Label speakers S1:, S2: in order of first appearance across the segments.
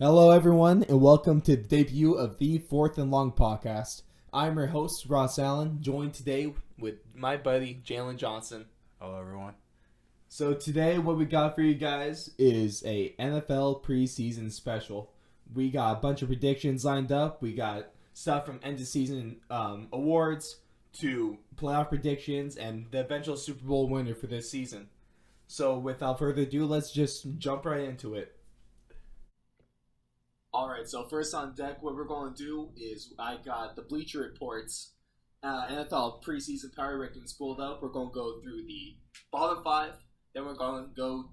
S1: Hello, everyone, and welcome to the debut of the Fourth and Long podcast. I'm your host, Ross Allen, joined today with my buddy, Jalen Johnson.
S2: Hello, everyone.
S1: So today, what we got for you guys is a NFL preseason special. We got a bunch of predictions lined up. We got stuff from end of season awards to playoff predictions and the eventual Super Bowl winner for this season. So without further ado, let's just jump right into it. Alright, so first on deck, what we're going to do is I got the Bleacher Reports NFL preseason power rankings pulled up. We're going to go through the bottom five, then we're going to go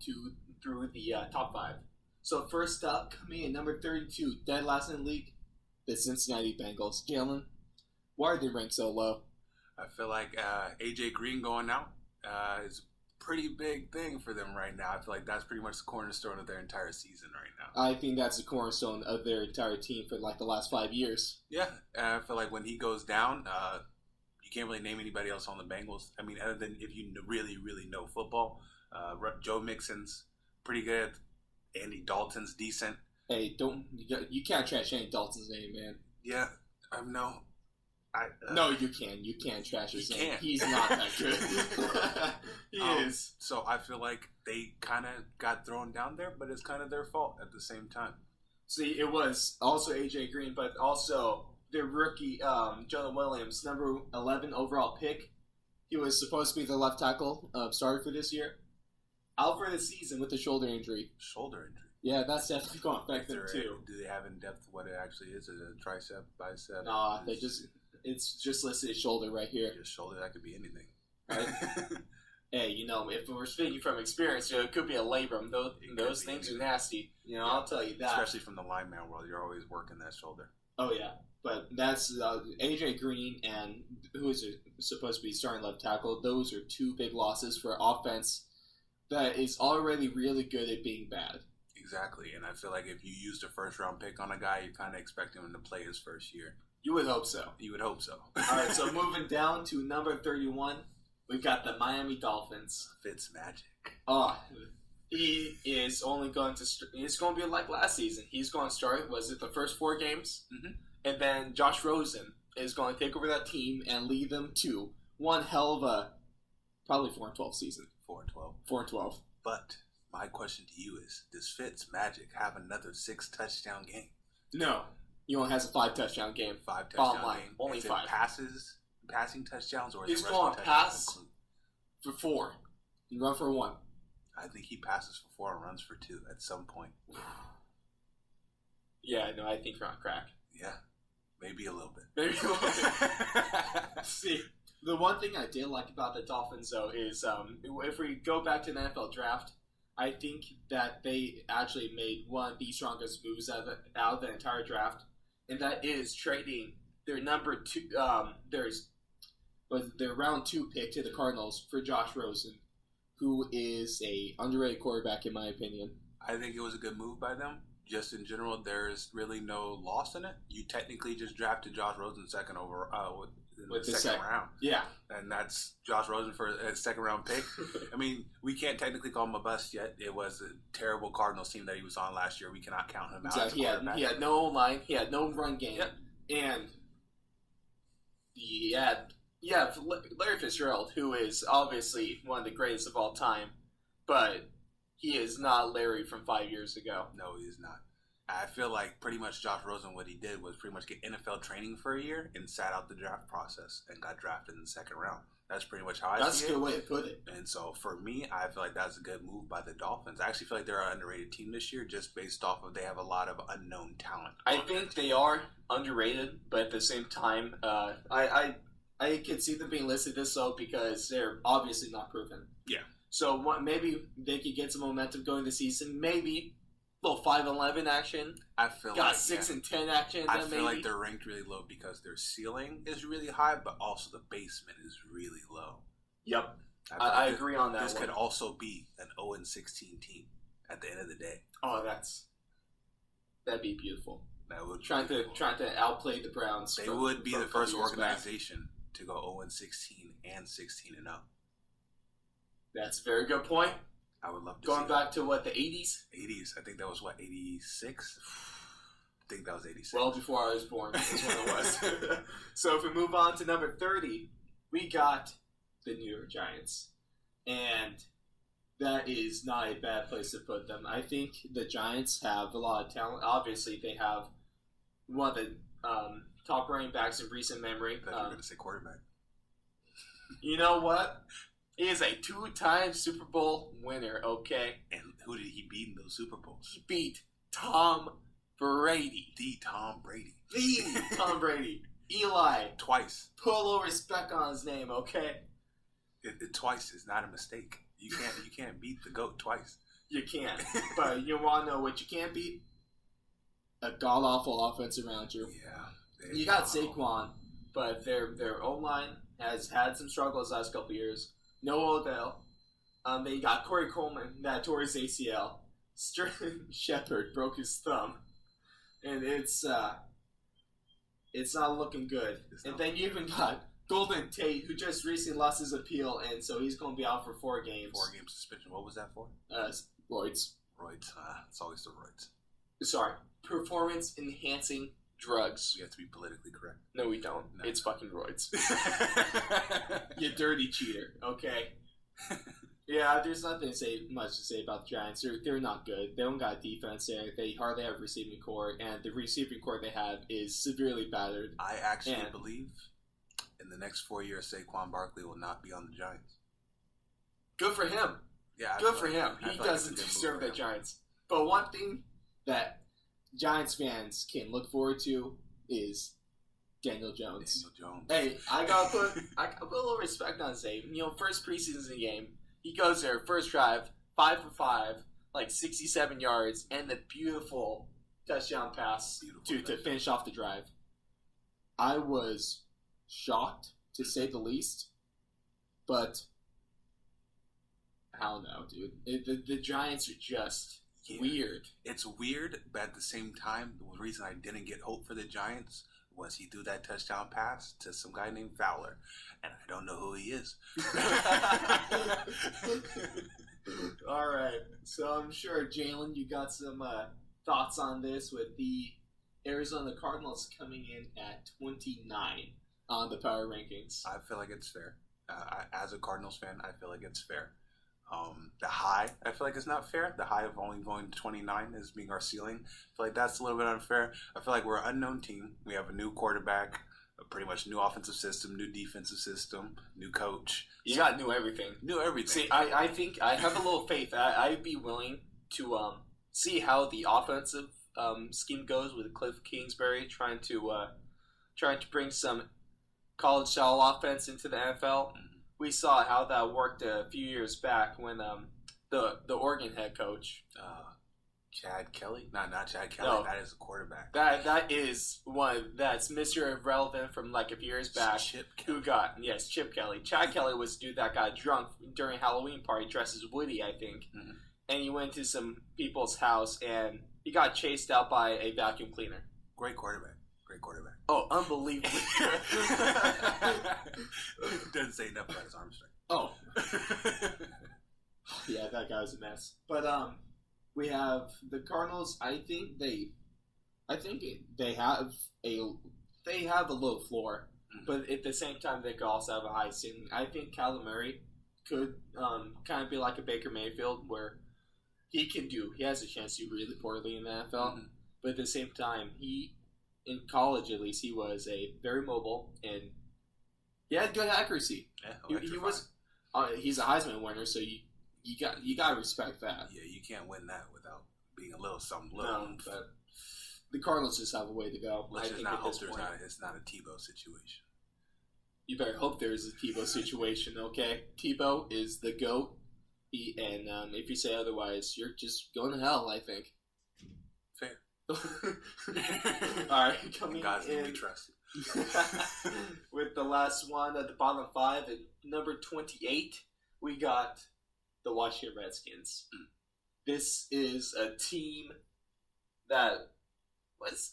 S1: through the top five. So first up, coming in number 32, dead last in the league, the Cincinnati Bengals. Jalen, why are they ranked so low?
S2: I feel like AJ Green going out is a pretty big thing for them right now. I feel like that's pretty much the cornerstone of their entire season right now.
S1: I think that's the cornerstone of their entire team for like the last 5 years.
S2: Yeah, I feel like when he goes down, you can't really name anybody else on the Bengals. I mean, other than if you really, really know football. Joe Mixon's pretty good. Andy Dalton's decent.
S1: Hey, you can't trash Andy Dalton's name, man.
S2: Yeah, I know.
S1: No, you can. You can't trash his name.
S2: Can't.
S1: He's not that good. He is.
S2: So I feel like they kind of got thrown down there, but it's kind of their fault at the same time.
S1: See, it was also AJ Green, but also their rookie, Jonah Williams, number 11 overall pick. He was supposed to be the left tackle starter for this year. Out for the season with a shoulder injury.
S2: Shoulder injury.
S1: Yeah, that's definitely going to affect them too.
S2: Do they have in depth what it actually is? Is it a tricep, bicep?
S1: Nah, it's just listed as shoulder right here.
S2: Just shoulder, that could be anything.
S1: Right? Hey, if we're speaking from experience, it could be a labrum. Those things are nasty. I'll tell you that.
S2: Especially from the lineman world, you're always working that shoulder.
S1: Oh yeah, but that's AJ Green and who is supposed to be starting left tackle. Those are two big losses for offense that is already really good at being bad.
S2: Exactly, and I feel like if you used a first-round pick on a guy, you're kind of expecting him to play his first year.
S1: You would hope so.
S2: You would hope so.
S1: All right, so moving down to number 31, we've got the Miami Dolphins.
S2: Fitz magic.
S1: He is only going to. It's going to be like last season. He's going to start. Was it the first 4 games?
S2: Mm-hmm.
S1: And then Josh Rosen is going to take over that team and lead them to one hell of a probably 4-12 season.
S2: 4-12.
S1: 4-12.
S2: But my question to you is: does Fitz magic have another 6-touchdown game?
S1: No. He only has a 5-touchdown game.
S2: 5-touchdown game.
S1: Only
S2: is
S1: 5.
S2: Passing touchdowns, or is
S1: he's
S2: it
S1: going
S2: rushing
S1: to pass for 4. You run for 1.
S2: I think he passes for 4 and runs for 2 at some point.
S1: Yeah, no, I think you're on crack.
S2: Yeah, maybe a little bit.
S1: Maybe a little bit. See, the one thing I did like about the Dolphins, though, is if we go back to the NFL draft, I think that they actually made one of the strongest moves out of the entire draft, and that is trading their number 2, their round 2 pick to the Cardinals for Josh Rosen, who is a underrated quarterback in my opinion.
S2: I think it was a good move by them. Just in general, there's really no loss in it. You technically just drafted Josh Rosen with the second round.
S1: Yeah.
S2: And that's Josh Rosen for a second round pick. I mean, we can't technically call him a bust yet. It was a terrible Cardinals team that he was on last year. We cannot count him out.
S1: Exactly. He had no line. He had no run game. Yep. And Larry Fitzgerald, who is obviously one of the greatest of all time, but he is not Larry from 5 years ago.
S2: No, he is not. I feel like pretty much Josh Rosen, what he did was pretty much get NFL training for a year and sat out the draft process and got drafted in the second round. That's pretty much how I see it.
S1: That's a good way to put it.
S2: And so for me, I feel like that's a good move by the Dolphins. I actually feel like they're an underrated team this year just based off of they have a lot of unknown talent.
S1: I think they are underrated, but at the same time, I can see them being listed this low because they're obviously not proven.
S2: Yeah.
S1: So maybe they could get some momentum going this season. Maybe a little 5-11 action.
S2: I feel
S1: got 6-10 action.
S2: I feel like they're ranked really low because their ceiling is really high, but also the basement is really low.
S1: Yep, I agree on that.
S2: This could also be an 0-16 team at the end of the day.
S1: Oh, that'd be beautiful.
S2: That would
S1: trying to outplay the Browns.
S2: They would be the first organization to go 0-16 and 16-0.
S1: That's a very good point.
S2: I would love to
S1: Going back to what, the 80s?
S2: 80s. I think that was, 86? think that was 86.
S1: Well before I was born is when it was. So if we move on to number 30, we got the New York Giants. And that is not a bad place to put them. I think the Giants have a lot of talent. Obviously, they have one of the top running backs in recent memory.
S2: I thought you were going to say quarterback.
S1: You know what? He is a 2-time Super Bowl winner, okay?
S2: And who did he beat in those Super Bowls?
S1: He beat Tom Brady.
S2: The Tom Brady.
S1: The Tom Brady. Eli.
S2: Twice.
S1: Put a little respect on his name, okay?
S2: It twice is not a mistake. You can't beat the GOAT twice.
S1: You can't. But you want to know what you can't beat? A god-awful offense around you.
S2: Yeah.
S1: You got Saquon, but their O-line has had some struggles the last couple years. No Odell. Then you got Corey Coleman that tore his ACL. Sterling Shepard broke his thumb. And it's not looking good. And then you even got Golden Tate, who just recently lost his appeal, and so he's going to be out for 4 games.
S2: 4-game suspension. What was that for?
S1: Roids.
S2: Roids. It's always the roids.
S1: Sorry. Performance-enhancing drugs.
S2: We have to be politically correct.
S1: No, we don't.
S2: No.
S1: It's fucking roids. You dirty cheater. Okay. Yeah, there's nothing much to say about the Giants. They're not good. They don't got defense there. They hardly have receiving core, and the receiving core they have is severely battered.
S2: I actually believe in the next 4 years, Saquon Barkley will not be on the Giants.
S1: Good for him.
S2: Yeah,
S1: Good for him. He doesn't deserve the Giants. But one thing that Giants fans can look forward to is Daniel Jones. Hey, I gotta put a little respect on his name. You know, first preseason game, he goes there, first drive, 5 for 5, like 67 yards, and the beautiful touchdown pass to finish off the drive. I was shocked, to say the least, but I don't know, dude. The Giants are just weird.
S2: It's weird, but at the same time, the reason I didn't get hope for the Giants was he threw that touchdown pass to some guy named Fowler, and I don't know who he is.
S1: All right, so I'm sure, Jalen, you got some thoughts on this with the Arizona Cardinals coming in at 29 on the power rankings.
S2: I feel like it's fair. As a Cardinals fan, I feel like it's fair. The high, I feel like it's not fair. The high of only going to 29 as being our ceiling. I feel like that's a little bit unfair. I feel like we're an unknown team. We have a new quarterback, a pretty much new offensive system, new defensive system, new coach.
S1: You got new everything.
S2: New everything.
S1: See, I think I have a little faith. I'd be willing to see how the offensive scheme goes with Cliff Kingsbury trying to bring some college style offense into the NFL. We saw how that worked a few years back when the Oregon head coach,
S2: Chad Kelly, not Chad Kelly.
S1: No.
S2: That is a quarterback.
S1: That is one that's Mr. Irrelevant from like a few years back.
S2: Chip Kelly.
S1: Chip Kelly. Chad Kelly was a dude that got drunk during a Halloween party, dressed as Woody, I think, and he went to some people's house and he got chased out by a vacuum cleaner.
S2: Great quarterback.
S1: Oh, unbelievable.
S2: Doesn't say enough about his arm strength.
S1: Oh. Yeah, that guy was a mess. But we have the Cardinals. I think they have a low floor, but at the same time they could also have a high ceiling. I think Kyler Murray could kind of be like a Baker Mayfield, where he has a chance to do really poorly in the NFL, but at the same time in college, at least, he was a very mobile and he had good accuracy.
S2: Yeah,
S1: he was. He's a Heisman winner, so you got to respect that.
S2: Yeah, you can't win that without being a little something.
S1: No, but the Cardinals just have a way to go.
S2: Let's just not hope it's not a Tebow situation.
S1: You better hope there is a Tebow situation. Okay, Tebow is the GOAT, and if you say otherwise, you're just going to hell. I think.
S2: Fair.
S1: All right, coming
S2: God's
S1: in
S2: name we trust.
S1: with the last one at the bottom 5 at number 28, we got the Washington Redskins. This is a team that was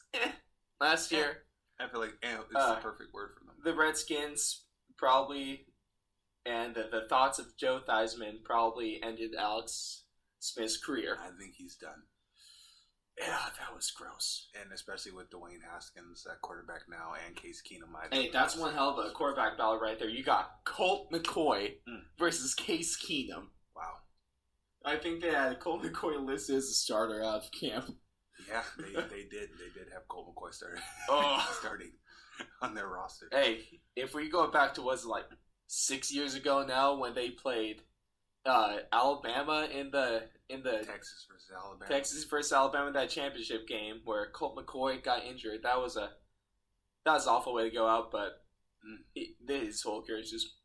S1: last year.
S2: I feel like it's the perfect word for them.
S1: The Redskins probably, and the thoughts of Joe Theismann probably ended Alex Smith's career.
S2: I think he's done.
S1: Yeah, that was gross.
S2: And especially with Dwayne Haskins at quarterback now and Case Keenum.
S1: Hey, that's one hell of a quarterback battle right there. You got Colt McCoy versus Case Keenum.
S2: Wow.
S1: I think they had Colt McCoy listed as a starter out of camp.
S2: Yeah, they did. They did have Colt McCoy starting on their roster.
S1: Hey, if we go back to, was it like 6 years ago now when they played Alabama in the
S2: Texas versus Alabama,
S1: that championship game where Colt McCoy got injured. That was an awful way to go out, but his whole career's just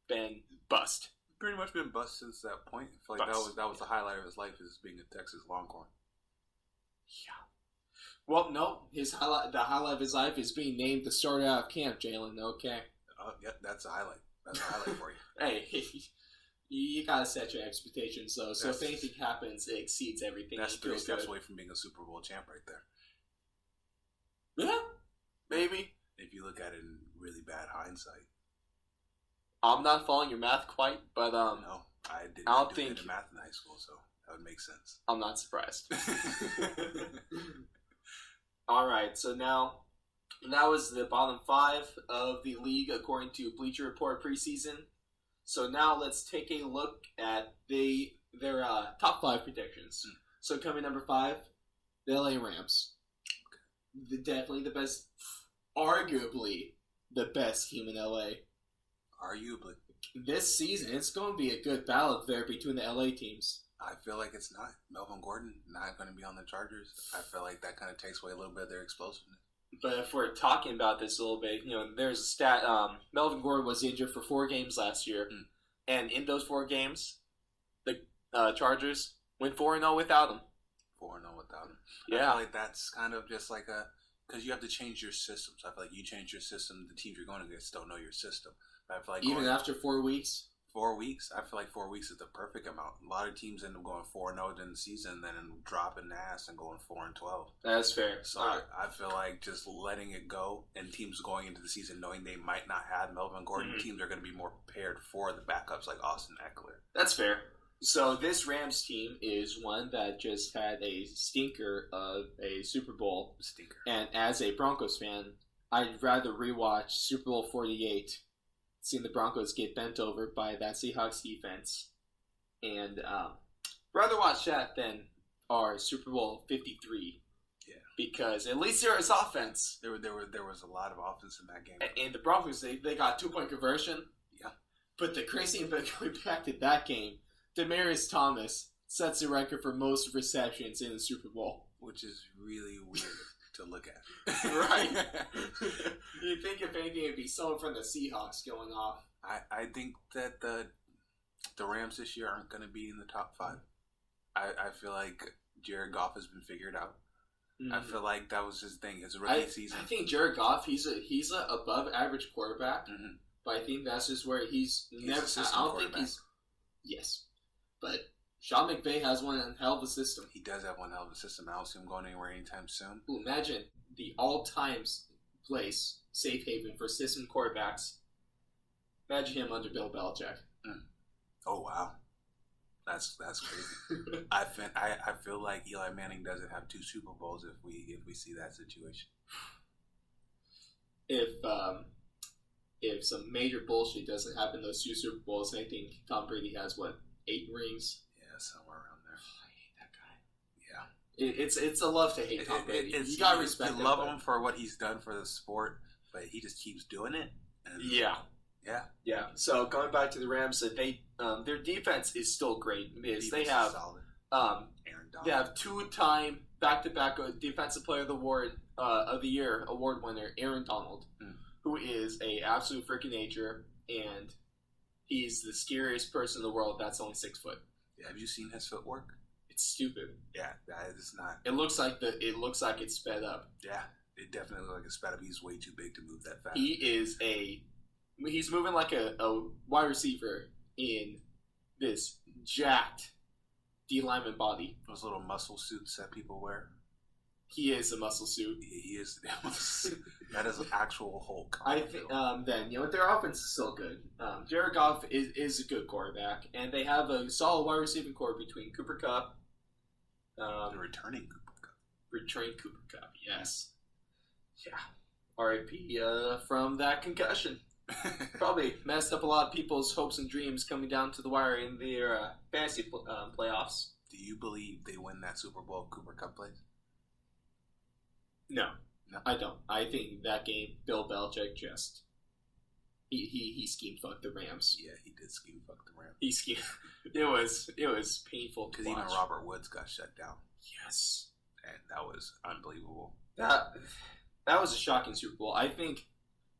S1: been bust.
S2: Pretty much been bust since that point. I feel like that was the highlight of his life, is being a Texas Longhorn.
S1: Yeah. Well, no, the highlight of his life is being named the starter out of camp, Jalen. Okay.
S2: Yeah, that's a highlight. That's a highlight for you.
S1: Hey, you gotta set your expectations though. So if anything happens, it exceeds everything.
S2: That's 3 steps away from being a Super Bowl champ, right there.
S1: Yeah, maybe.
S2: If you look at it in really bad hindsight.
S1: I'm not following your math quite, but
S2: no, I don't think math in high school, so that would make sense.
S1: I'm not surprised. All right, so now that was the bottom 5 of the league according to Bleacher Report preseason. So now let's take a look at their top 5 predictions. So coming number 5, the LA Rams. Definitely the best, arguably the best team in LA.
S2: Arguably.
S1: This season, it's going to be a good battle there between the LA teams.
S2: I feel like it's not. Melvin Gordon not going to be on the Chargers. I feel like that kind of takes away a little bit of their explosiveness.
S1: But if we're talking about this a little bit, there's a stat. Melvin Gordon was injured for 4 games last year. And in those 4 games, the Chargers went 4-0 without him.
S2: 4-0 without him.
S1: Yeah.
S2: I feel like that's kind of just like because you have to change your system. So I feel like you change your system, the teams you're going against don't know your system. I feel like
S1: even after 4 weeks?
S2: 4 weeks? I feel like 4 weeks is the perfect amount. A lot of teams end up going 4-0 in the season, and then dropping the ass and going 4-12.
S1: That's fair.
S2: So I feel like just letting it go, and teams going into the season knowing they might not have Melvin Gordon, teams are going to be more prepared for the backups like Austin Eckler.
S1: That's fair. So this Rams team is one that just had a stinker of a Super Bowl.
S2: Stinker. And
S1: as a Broncos fan, I'd rather rewatch Super Bowl 48, seeing the Broncos get bent over by that Seahawks defense, and rather watch that than our Super Bowl 53.
S2: Yeah,
S1: because at least there is offense.
S2: There was a lot of offense in that game.
S1: And the Broncos, they got 2-point conversion.
S2: Yeah,
S1: but the crazy thing about going back to that game, Demaryius Thomas sets the record for most receptions in the Super Bowl,
S2: which is really weird to look at.
S1: Right. You'd think if anything it'd be someone from the Seahawks going off.
S2: I think that the Rams this year aren't going to be in the top 5. I feel like Jared Goff has been figured out. I feel like that was his thing, his rookie season.
S1: I think Jared Goff, he's a above average quarterback, but I think that's just where he's never. I don't think he's. Yes, but Sean McVay has one hell of a system.
S2: He does have one hell of a system. I don't see him going anywhere anytime soon.
S1: Ooh, imagine the all-time place, safe haven for system quarterbacks. Imagine him under Bill Belichick.
S2: Oh wow, that's crazy. I feel like Eli Manning doesn't have 2 Super Bowls if we see that situation.
S1: If some major bullshit doesn't happen those 2 Super Bowls, I think Tom Brady has 8 rings.
S2: Yeah, somewhere around there.
S1: I hate that guy. Yeah, it's a love to hate Tom Brady. You gotta respect him.
S2: You love him for what he's done for the sport, but he just keeps doing it. And
S1: yeah. So going back to the Rams, they their defense is still great. They have
S2: solid.
S1: Aaron Donald. They have 2-time back-to-back Defensive Player of the Year award winner Aaron Donald, who is a absolute freaking nature, and he's the scariest person in the world. That's only 6 foot.
S2: Yeah, have you seen his footwork?
S1: It's stupid.
S2: Yeah, that is not.
S1: It looks like it's sped up.
S2: Yeah, it definitely looks like it's sped up. He's way too big to move that fast.
S1: He's moving like a wide receiver in this jacked D lineman body.
S2: Those little muscle suits that people wear.
S1: He is a muscle suit.
S2: He is. That is an actual Hulk.
S1: I think. Then their offense is still good. Jared Goff is a good quarterback, and they have a solid wide receiving core between Cooper Kupp.
S2: The returning Cooper Kupp.
S1: Returning Cooper Cup, yes. Yeah. R.I.P. From that concussion. Probably messed up a lot of people's hopes and dreams coming down to the wire in their fantasy playoffs.
S2: Do you believe they win that Super Bowl if Cooper Cup plays?
S1: No.
S2: No.
S1: I don't. I think that game, Bill Belichick just... He scheme fucked the Rams.
S2: Yeah, he did scheme fuck the Rams.
S1: He schemed... It was painful to
S2: Because
S1: watch.
S2: even Robert Woods got shut down.
S1: Yes.
S2: And that was unbelievable.
S1: That was a shocking Super Bowl. I think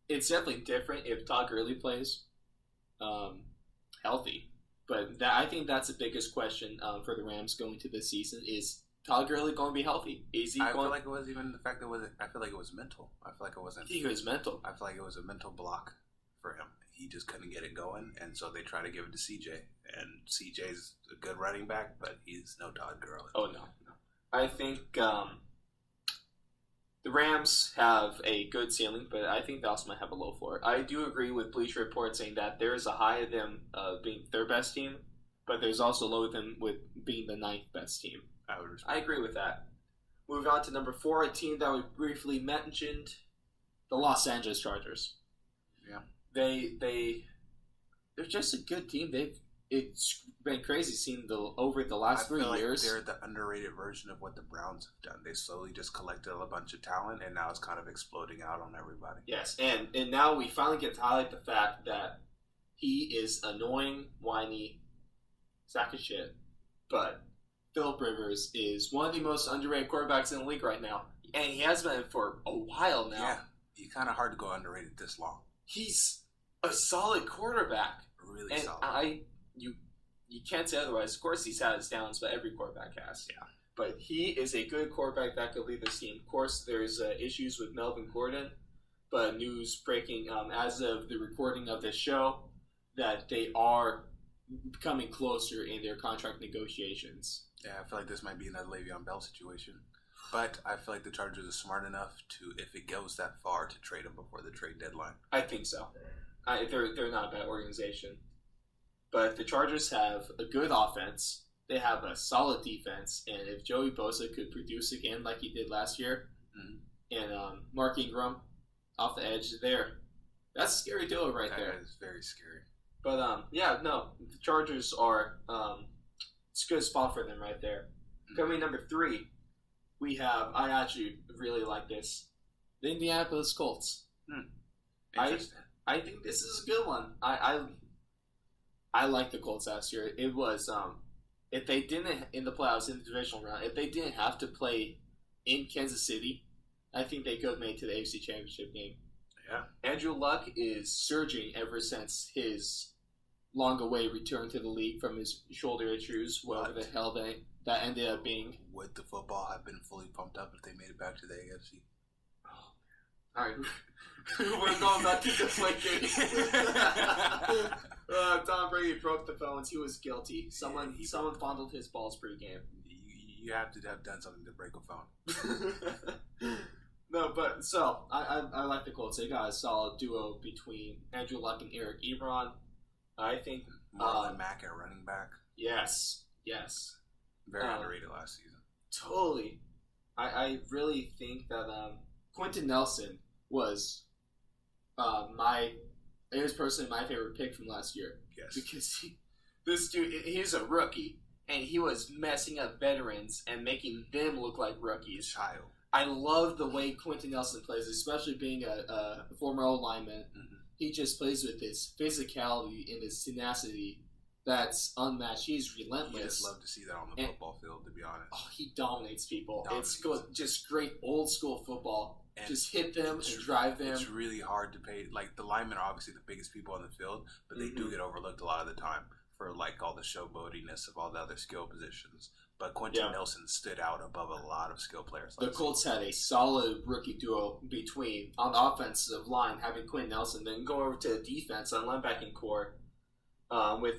S1: it's definitely different if Todd Gurley plays healthy. But I think that's the biggest question for the Rams going to this season is Todd Gurley going to be healthy? Is he
S2: I
S1: going?
S2: feel like it was even the fact that I feel like it was mental. I feel like it
S1: I
S2: wasn't.
S1: think it was mental.
S2: I feel like it was a mental block for him. He just couldn't get it going, and so they try to give it to CJ. And CJ's a good running back, but he's no Todd Gurley.
S1: Oh no. I think the Rams have a good ceiling, but I think they also might have a low floor. I do agree with Bleacher Report saying that there's a high of them being their best team, but there's also a low of them with being the ninth best team. I agree with that. Moving on to number 4, a team that we briefly mentioned, the Los Angeles Chargers.
S2: Yeah.
S1: They're just a good team. It's been crazy seeing over the last 3 years.
S2: They're the underrated version of what the Browns have done. They slowly just collected a bunch of talent, and now it's kind of exploding out on everybody.
S1: Yes, and now we finally get to highlight the fact that he is annoying, whiny, sack of shit, but Philip Rivers is one of the most underrated quarterbacks in the league right now, and he has been for a while now.
S2: Yeah, he's kind of hard to go underrated this long.
S1: He's a solid quarterback.
S2: Really solid.
S1: And you can't say otherwise. Of course, he's had his downs, but every quarterback has.
S2: Yeah.
S1: But he is a good quarterback that could lead this team. Of course, there's issues with Melvin Gordon, but news breaking as of the recording of this show that they are becoming closer in their contract negotiations.
S2: Yeah, I feel like this might be another Le'Veon Bell situation. But I feel like the Chargers are smart enough to, if it goes that far, to trade him before the trade deadline.
S1: I think so. They're not a bad organization. But the Chargers have a good offense. They have a solid defense. And if Joey Bosa could produce again like he did last year, and Mark Ingram off the edge there, that's a scary duo right there.
S2: That is very scary.
S1: But, the Chargers are, it's a good spot for them right there. Coming number 3, we have, I actually really like this, the Indianapolis Colts.
S2: Interesting.
S1: I think this is a good one. I like the Colts last year. It was, if they didn't, in the playoffs, in the divisional round, if they didn't have to play in Kansas City, I think they could have made it to the AFC Championship game.
S2: Yeah.
S1: Andrew Luck is surging ever since his long-away return to the league from his shoulder issues, whatever the hell that ended up being.
S2: Would the football have been fully pumped up if they made it back to the AFC?
S1: All right. We're going back to deflating. Tom Brady broke the phones. He was guilty. Someone fondled his balls pregame.
S2: You have to have done something to break a phone.
S1: No, but so I like the Colts. They got a solid duo between Andrew Luck and Eric Ebron. I think
S2: Marlon Mack at running back.
S1: Yes.
S2: Very underrated last season.
S1: Totally. I really think that Quentin Nelson was it was personally my favorite pick from last year.
S2: Yes.
S1: Because this dude, he's a rookie, and he was messing up veterans and making them look like rookies.
S2: Child.
S1: I love the way Quentin Nelson plays, especially being a former old lineman.
S2: Mm-hmm.
S1: He just plays with his physicality and his tenacity that's unmatched. He's relentless.
S2: You just love to see that on the football field, to be honest.
S1: Oh, he dominates people. It's just great old school football.
S2: And
S1: just hit them and drive them.
S2: It's really hard to pay. Like, the linemen are obviously the biggest people on the field, but they do get overlooked a lot of the time for, like, all the showboatiness of all the other skill positions. But Quentin Nelson stood out above a lot of skill players.
S1: The Colts had a solid rookie duo between, on the offensive line, having Quentin Nelson, then go over to the defense on linebacking core with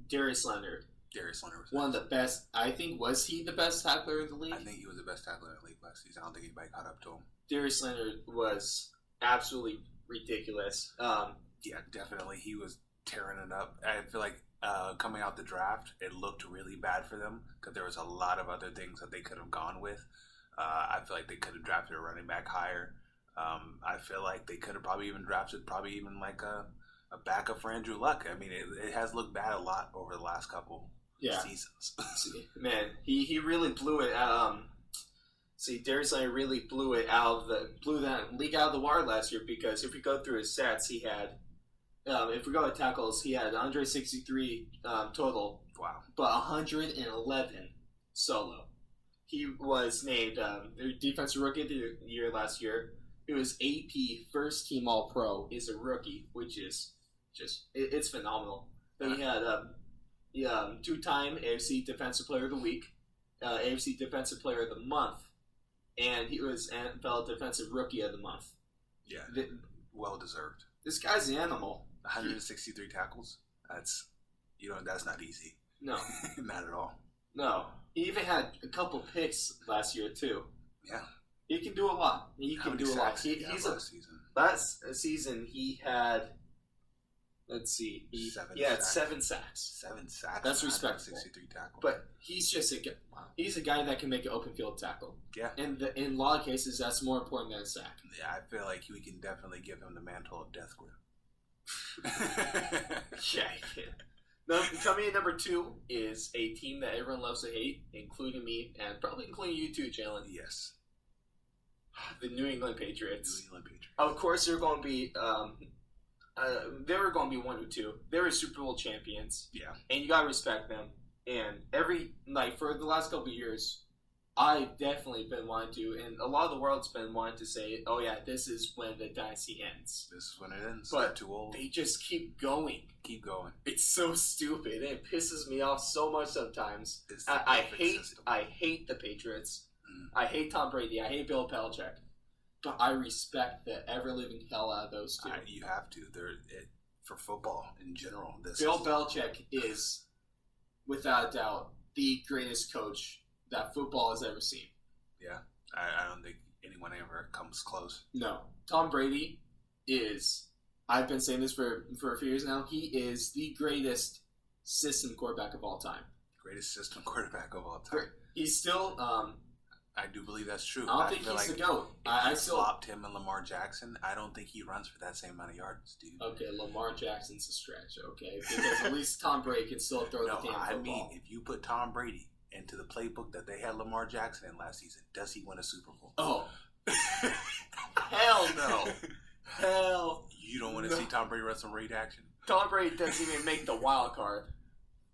S1: Darius Leonard.
S2: Darius Leonard was
S1: one of the best. I think, was he the best tackler in the league?
S2: I think he was the best tackler in the league last season. I don't think anybody caught up to him.
S1: Darius Leonard was absolutely ridiculous.
S2: Yeah, definitely. He was tearing it up. I feel like coming out the draft, it looked really bad for them because there was a lot of other things that they could have gone with. I feel like they could have drafted a running back higher. I feel like they could have probably even drafted like a backup for Andrew Luck. I mean, it has looked bad a lot over the last couple seasons.
S1: Man, he really blew it. Darius Slay really blew that league out of the water last year, because if we go through his stats, he had, if we go to tackles, he had 163 total.
S2: Wow.
S1: But 111 solo. He was named Defensive Rookie of the Year last year. He was AP First Team All Pro as a rookie, which is it's phenomenal. Then he had 2-time AFC Defensive Player of the Week, AFC Defensive Player of the Month, and he was NFL Defensive Rookie of the Month.
S2: Yeah, well deserved.
S1: This guy's an animal.
S2: 163 tackles. That's not easy.
S1: No,
S2: not at all.
S1: No, he even had a couple picks last year too.
S2: Yeah,
S1: he can do a lot. Last season he had. Let's see. He had 7 sacks.
S2: 7 sacks.
S1: That's respectable.
S2: 63 tackles.
S1: But he's a guy that can make an open field tackle.
S2: Yeah.
S1: And in a lot of cases, that's more important than a sack.
S2: Yeah, I feel like we can definitely give him the mantle of death grip.
S1: Yeah, he can. Coming in number 2 is a team that everyone loves to hate, including me, and probably including you too, Jalen.
S2: Yes.
S1: The New England Patriots.
S2: New England Patriots.
S1: Of course, they're going to be. They were going to be 1-2. They were Super Bowl champions.
S2: Yeah. And
S1: you gotta respect them. And for the last couple of years, I've definitely been wanting to, and a lot of the world's been wanting to say, "Oh yeah, this is when the dynasty ends."
S2: This is when it ends.
S1: But
S2: they're too old.
S1: They just keep going.
S2: Keep going.
S1: It's so stupid. It pisses me off so much sometimes. I hate the Patriots. I hate Tom Brady. I hate Bill Belichick. But I respect the ever-living hell out of those two.
S2: You have to. For football in general.
S1: Bill Belichick is, without a doubt, the greatest coach that football has ever seen.
S2: Yeah. I don't think anyone ever comes close.
S1: No. Tom Brady is, I've been saying this for a few years now, he is the greatest system quarterback of all time.
S2: Greatest system quarterback of all time.
S1: He's still...
S2: I do believe that's true.
S1: I don't think he's the GOAT. I still
S2: flopped him and Lamar Jackson. I don't think he runs for that same amount of yards, dude.
S1: Okay, Lamar Jackson's a stretch, okay? Because at least Tom Brady can still throw the damn football.
S2: I mean, if you put Tom Brady into the playbook that they had Lamar Jackson in last season, does he win a Super Bowl?
S1: Oh. Hell no. Hell
S2: You don't want to see Tom Brady run some raid action?
S1: Tom Brady doesn't even make the wild card.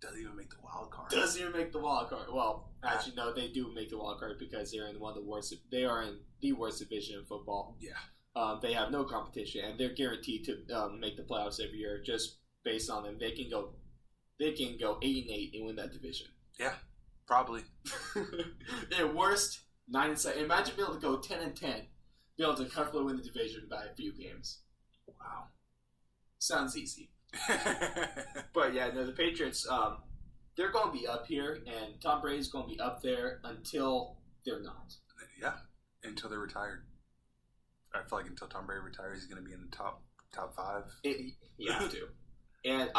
S2: Doesn't even make the wild card.
S1: Doesn't even make the wild card. Well, actually, no, they do make the wild card because they're in one of the worst. They are in the worst division in football.
S2: Yeah.
S1: They have no competition, and they're guaranteed to make the playoffs every year just based on them. They can go 8-8 and win that division.
S2: Yeah, probably.
S1: At worst, 9-7. Imagine being able to go 10-10, be able to comfortably win the division by a few games.
S2: Wow.
S1: Sounds easy. But yeah, no, the Patriots, they're going to be up here, and Tom Brady's going to be up there until they're not.
S2: Yeah, until they're retired. I feel like until Tom Brady retires, he's going to be in the top 5.
S1: You have to. And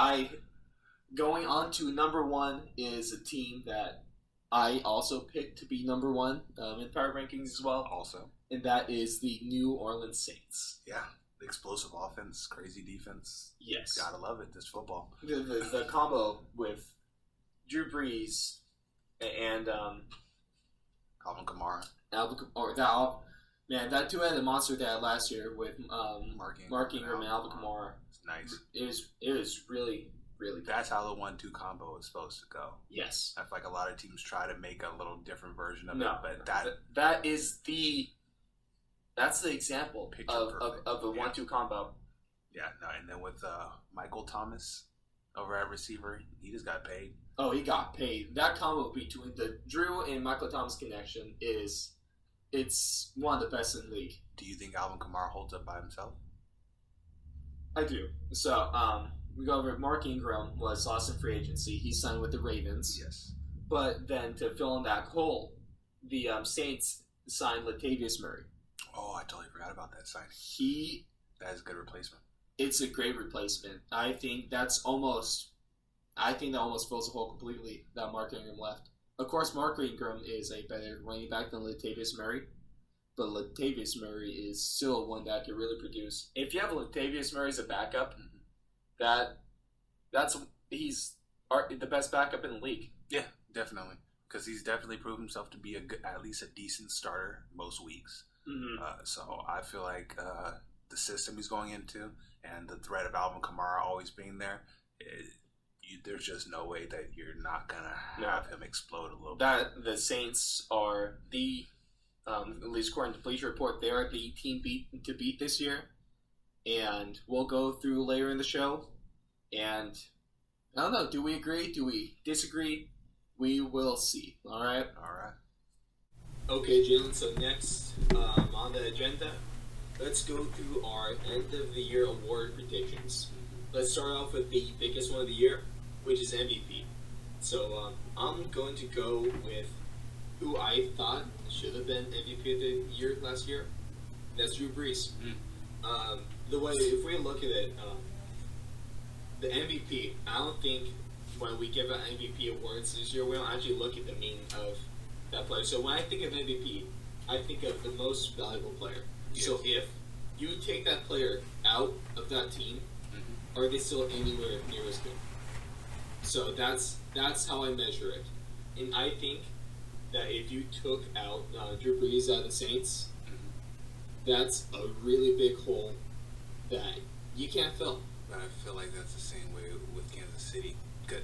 S1: going on to number 1 is a team that I also picked to be number 1 in power rankings as well.
S2: Also.
S1: And that is the New Orleans Saints.
S2: Yeah. Explosive offense, crazy defense.
S1: Yes.
S2: Gotta love it, this football.
S1: The combo with Drew Brees and
S2: Alvin Kamara.
S1: That two-headed monster they had last year with Mark Ingram and Alvin Kamara.
S2: It's nice.
S1: It was really, really good.
S2: That's how the 1-2 combo is supposed to go.
S1: Yes.
S2: I feel like a lot of teams try to make a little different version of it, but
S1: that is that's the example of a 1-2 combo.
S2: Yeah, no, and then with Michael Thomas over at receiver, he just got paid.
S1: Oh, he got paid. That combo between the Drew and Michael Thomas connection it's one of the best in the league.
S2: Do you think Alvin Kamara holds up by himself?
S1: I do. So, we go over Mark Ingram was lost in free agency. He signed with the Ravens.
S2: Yes.
S1: But then to fill in that hole, the Saints signed Latavius Murray.
S2: Oh, I totally forgot about that signing. That is a good replacement.
S1: It's a great replacement. I think that almost fills the hole completely that Mark Ingram left. Of course, Mark Ingram is a better running back than Latavius Murray, but Latavius Murray is still one that can really produce. If you have Latavius Murray as a backup, he's the best backup in the league.
S2: Yeah, definitely, because he's definitely proved himself to be at least a decent starter most weeks.
S1: Mm-hmm.
S2: So I feel like the system he's going into and the threat of Alvin Kamara always being there, there's just no way that you're not gonna have him explode a little bit.
S1: That the Saints are at least according to Bleacher Report, they are the team to beat this year, and we'll go through later in the show. And I don't know, do we agree? Do we disagree? We will see. All right. Okay, Jalen. So next on the agenda, let's go through our end of the year award predictions. Let's start off with the biggest one of the year, which is MVP. So I'm going to go with who I thought should have been MVP of the year last year. That's Drew Brees. The way, if we look at it, the MVP, I don't think when we give out MVP awards this year, we don't actually look at the meaning of that player. So when I think of MVP, I think of the most valuable player. Yes. So if you take that player out of that team, are they still anywhere near as good? So that's how I measure it. And I think that if you took out Drew Brees out of the Saints, that's a really big hole that you can't fill.
S2: But I feel like that's the same way with Kansas City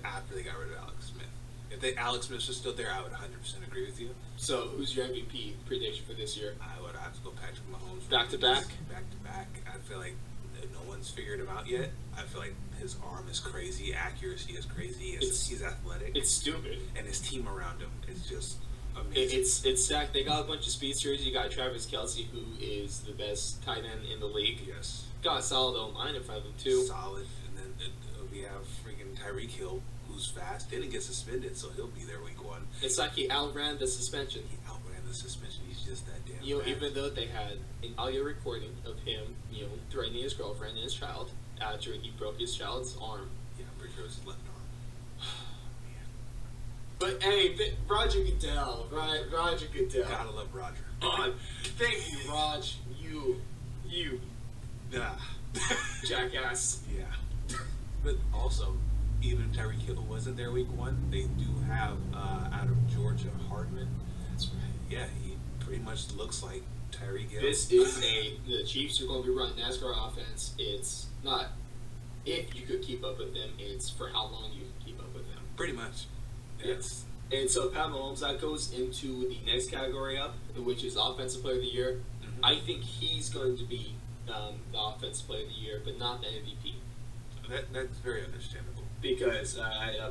S2: after they got rid of Alex Smith. If Alex Smith was still there, I would 100% agree with you.
S1: So who's your MVP prediction for this year?
S2: I would have to go Patrick Mahomes.
S1: Back to back?
S2: Back to back. I feel like no one's figured him out yet. I feel like his arm is crazy, accuracy is crazy, he's athletic.
S1: It's stupid.
S2: And his team around him is just amazing.
S1: It's stacked. They got a bunch of speedsters. You got Travis Kelce, who is the best tight end in the league.
S2: Yes.
S1: Got a solid O-line in front of him, too.
S2: Solid. And then we have freaking Tyreek Hill, who's fast. Didn't get suspended, so he'll be there week 1.
S1: It's like he outran the suspension.
S2: He's just that damn
S1: fast. Even though they had an audio recording of him, threatening his girlfriend and his child after he broke his child's arm.
S2: Yeah, I'm pretty sure it was his left arm.
S1: But hey, Roger Goodell, right? Roger Goodell.
S2: Gotta love Roger.
S1: Thank you, Raj. You. Jackass.
S2: Yeah. But also, even if Tyreek Hill wasn't there week 1, they do have out of Georgia Hardman.
S1: That's right.
S2: Yeah, he pretty much looks like Tyreek Hill.
S1: This is the Chiefs are going to be running NASCAR offense. It's not if you could keep up with them, it's for how long you can keep up with them.
S2: Pretty much.
S1: Yes. And so Pat Mahomes, that goes into the next category up, which is Offensive Player of the Year. I think he's going to be the Offensive Player of the Year, but not the MVP.
S2: That's very understandable.
S1: Because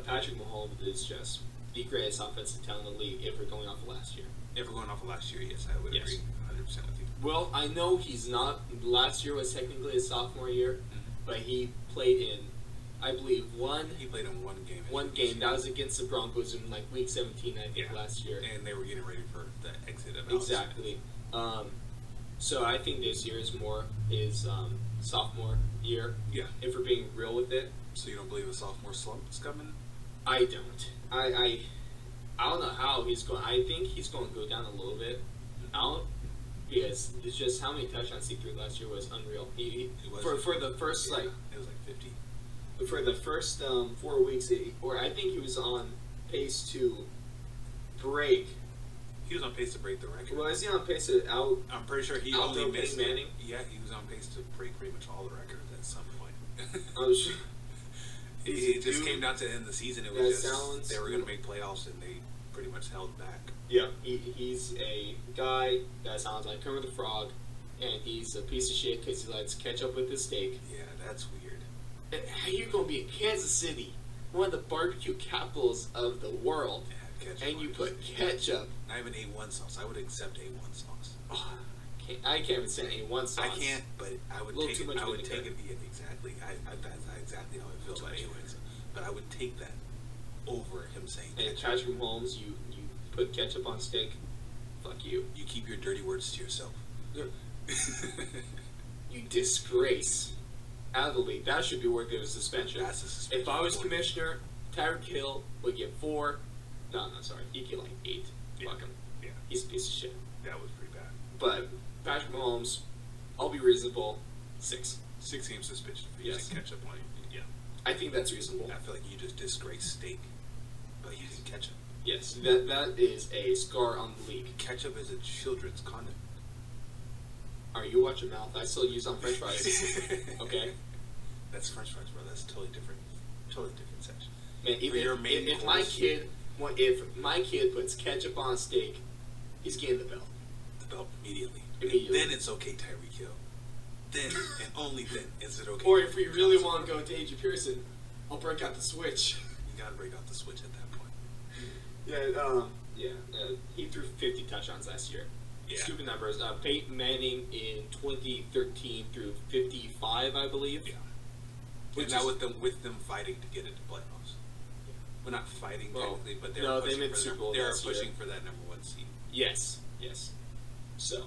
S1: Patrick Mahomes is just the greatest offensive talent in the league if we're going off of last year.
S2: If we're going off of last year, yes, I would agree 100% with you.
S1: Well, I know he's not. Last year was technically his sophomore year, but he played in, I believe,
S2: He played in one game.
S1: One game. That was against the Broncos in like week 17, I think, last year.
S2: And they were getting ready for the exit of
S1: Alex. Exactly. So I think this year is more his sophomore year.
S2: Yeah.
S1: If we're being real with it.
S2: So you don't believe a sophomore slump is coming?
S1: I don't. I don't know how he's going. I think he's going to go down a little bit. Because it's just how many touchdowns he threw last year was unreal. For the first
S2: it was like 50.
S1: For the first 4 weeks, I think he was on pace to break.
S2: He was on pace to break the record.
S1: Well, is he on pace to out?
S2: I'm pretty sure he only missed
S1: Manning.
S2: Yeah, he was on pace to break pretty much all the records at some point.
S1: Oh shit!
S2: It just came down to the end of the season. It was just they were going to make playoffs and they pretty much held back.
S1: Yeah, he's a guy that sounds like Kermit the Frog, and he's a piece of shit because he likes ketchup with his steak.
S2: Yeah, that's weird.
S1: How you gonna be in Kansas City, one of the barbecue capitals of the world, and you put ketchup?
S2: Not even A1 sauce. I would accept A1 sauce.
S1: Oh, I can't even say A1 sauce.
S2: I can't, but I would take it. I would take it. Yeah, exactly. That's exactly how I feel about A1. But I would take that over him saying.
S1: And Patrick Mahomes, you put ketchup on steak. Fuck you.
S2: You keep your dirty words to yourself.
S1: You disgrace. Out of the league. That should be worth a suspension.
S2: That's a suspension.
S1: If I was commissioner, Tyreek Hill would get 4
S3: No, sorry. He get like 8.
S2: Yeah.
S3: Fuck him.
S2: Yeah.
S3: He's a piece of shit.
S2: That was pretty bad.
S3: But Patrick Mahomes, I'll be reasonable. 6.
S2: 6-game suspension for
S3: Yes.
S2: using ketchup on you. Yeah.
S3: I think that's reasonable.
S2: I feel like you just disgraced steak by using ketchup.
S3: Yes, that is a scar on the league.
S2: Ketchup is a children's condiment.
S3: Alright, you watch your mouth. I still use on French fries. Okay.
S2: That's French fries, bro. That's totally different. Totally different section.
S3: Man, even
S2: your main
S3: if my
S2: course-
S3: kid, if my kid puts ketchup on a steak, he's getting the belt.
S2: The belt immediately.
S3: Immediately.
S2: Then it's okay, Tyreek Hill. Then and only then is it okay.
S3: Or if we really want to go to A.J. Pearson, I'll break out the switch.
S2: You gotta break out the switch at that point.
S3: He threw 50 touchdowns last year.
S2: Yeah.
S3: Stupid numbers. Peyton Manning in 2013 threw 55, I believe.
S2: Yeah.
S3: Which
S2: And that
S3: is-
S2: with them fighting to get into playoffs. Well, not fighting
S3: Well,
S2: technically, but they
S3: no,
S2: were
S3: they
S2: pushing
S3: made
S2: for
S3: Super
S2: that.
S3: Bowl
S2: They were
S3: last year.
S2: pushing for that number 1 seed.
S3: Yes. So,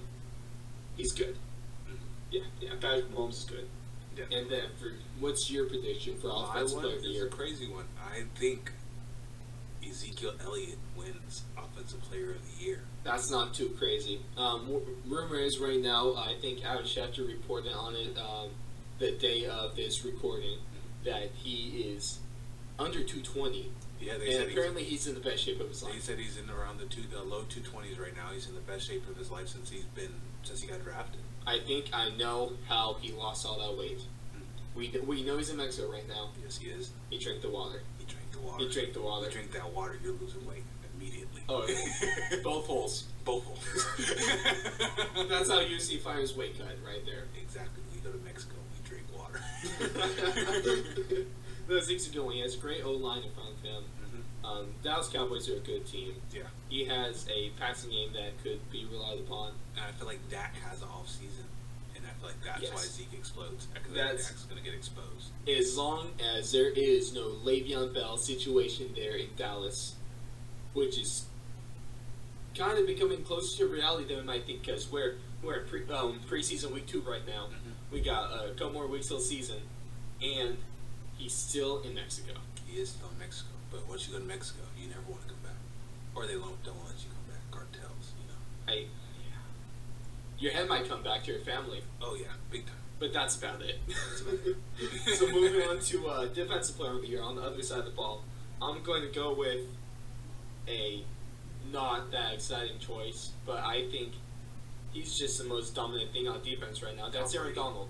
S3: he's good.
S2: Mm-hmm.
S3: Yeah. Patrick Mahomes is good.
S2: Definitely.
S3: And then, what's your prediction for
S2: My
S3: Offensive
S2: one
S3: Player of the
S2: is
S3: Year?
S2: a crazy one. I think Ezekiel Elliott wins Offensive Player of the Year.
S3: That's not too crazy. Rumor is right now, I think Adam Schefter reported on it the day of this recording, that he is under 220.
S2: Yeah, they
S3: And
S2: said
S3: apparently he's in the best shape of his
S2: he
S3: life.
S2: said he's in around the low 220s right now. He's in the best shape of his life since he got drafted.
S3: I think I know how he lost all that weight. We know he's in Mexico right now.
S2: Yes, he is.
S3: He drank the water.
S2: He drank the water.
S3: He drank the water.
S2: You drink that water, you're losing weight immediately.
S3: Oh, yeah. Both holes.
S2: Both holes.
S3: That's how UC fires weight cut right there.
S2: Exactly. We go to Mexico, we drink water.
S3: That's easy going. He has a great O-line in front of him. Dallas Cowboys are a good team.
S2: Yeah.
S3: He has a passing game that could be relied upon.
S2: And I feel like Dak has an off season, and I feel like that's
S3: Yes.
S2: why Zeke explodes. Because
S3: That's-
S2: Dak's gonna get exposed.
S3: As long as there is no Le'Veon Bell situation there in Dallas, which is kind of becoming closer to reality than we might think, because we're at preseason week 2 right now. We got a couple more weeks till season, and he's still in Mexico.
S2: He is still in Mexico, but once you go to Mexico, you never want to come back, or they don't let you come back. Cartels, you know.
S3: Your head might come back to your family,
S2: Oh yeah, big time.
S3: but that's about it. So moving on to Defensive Player of the Year on the other side of the ball, I'm going to go with a not that exciting choice, but I think he's just the most dominant thing on defense right now. That's
S2: Tom
S3: Aaron
S2: Brady.
S3: Donald.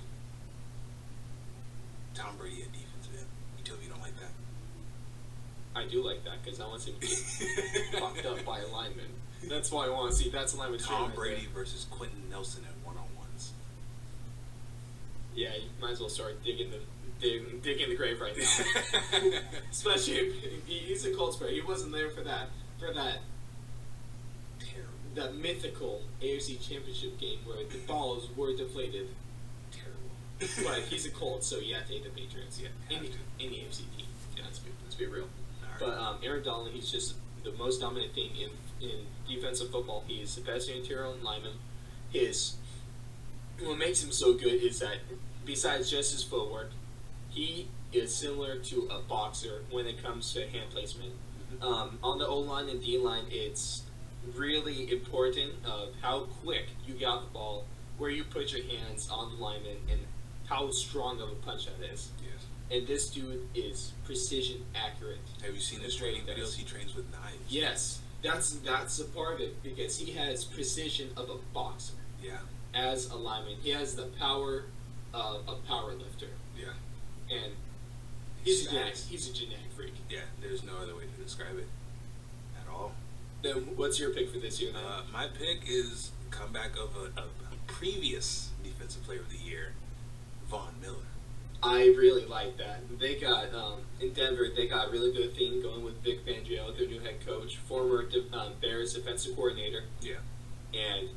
S2: Tom Brady at defensive end. You tell me you don't like that.
S3: I do like that because I want to see him get fucked up by a lineman. That's why I want to see. That's a lineman.
S2: Tom
S3: right
S2: Brady
S3: there.
S2: versus Quentin Nelson at one-on-ones.
S3: Yeah, you might as well start digging the grave right now. Especially if he's a Colts player. He wasn't there for that.
S2: Terrible.
S3: That mythical AFC Championship game where the balls were deflated.
S2: Terrible.
S3: But he's a Colt, so you have to hate the Patriots.
S2: Yeah,
S3: Any
S2: have to.
S3: AFC team. Yeah, let's be real.
S2: All right.
S3: But Aaron Donald, he's just the most dominant thing in defensive football. He's the best interior lineman. What makes him so good is that besides just his footwork, he is similar to a boxer when it comes to hand placement. On the O-line and D-line, it's really important of how quick you get out the ball, where you put your hands on the lineman, and how strong of a punch that is.
S2: Yes.
S3: And this dude is precision accurate.
S2: Have you seen his
S3: That's what he
S2: training
S3: does.
S2: videos? He trains with knives.
S3: Yes, that's a part of it because he has precision of a boxer
S2: Yeah.
S3: as a lineman. He has the power of a power lifter,
S2: Yeah.
S3: and he's a
S2: Fast.
S3: genetic freak.
S2: Yeah. There's no other way to describe it at all.
S3: Then what's your pick for this year? Then?
S2: My pick is comeback of a previous Defensive Player of the Year, Von Miller.
S3: I really like that. They got in Denver. They got a really good thing going with Vic Fangio, their new head coach, former Bears defensive coordinator.
S2: Yeah.
S3: And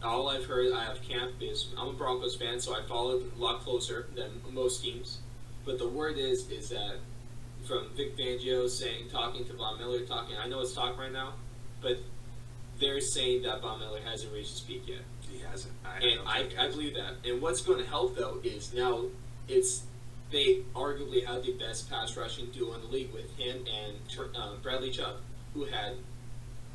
S3: all I've heard out of camp is I'm a Broncos fan, so I follow it a lot closer than most teams. But the word is that from Vic Fangio talking to Von Miller, I know it's talk right now, but they're saying that Von Miller hasn't reached his peak yet.
S2: He hasn't.
S3: And I believe that. And what's going to help though is now they arguably have the best pass rushing duo in the league with him and Bradley Chubb. who had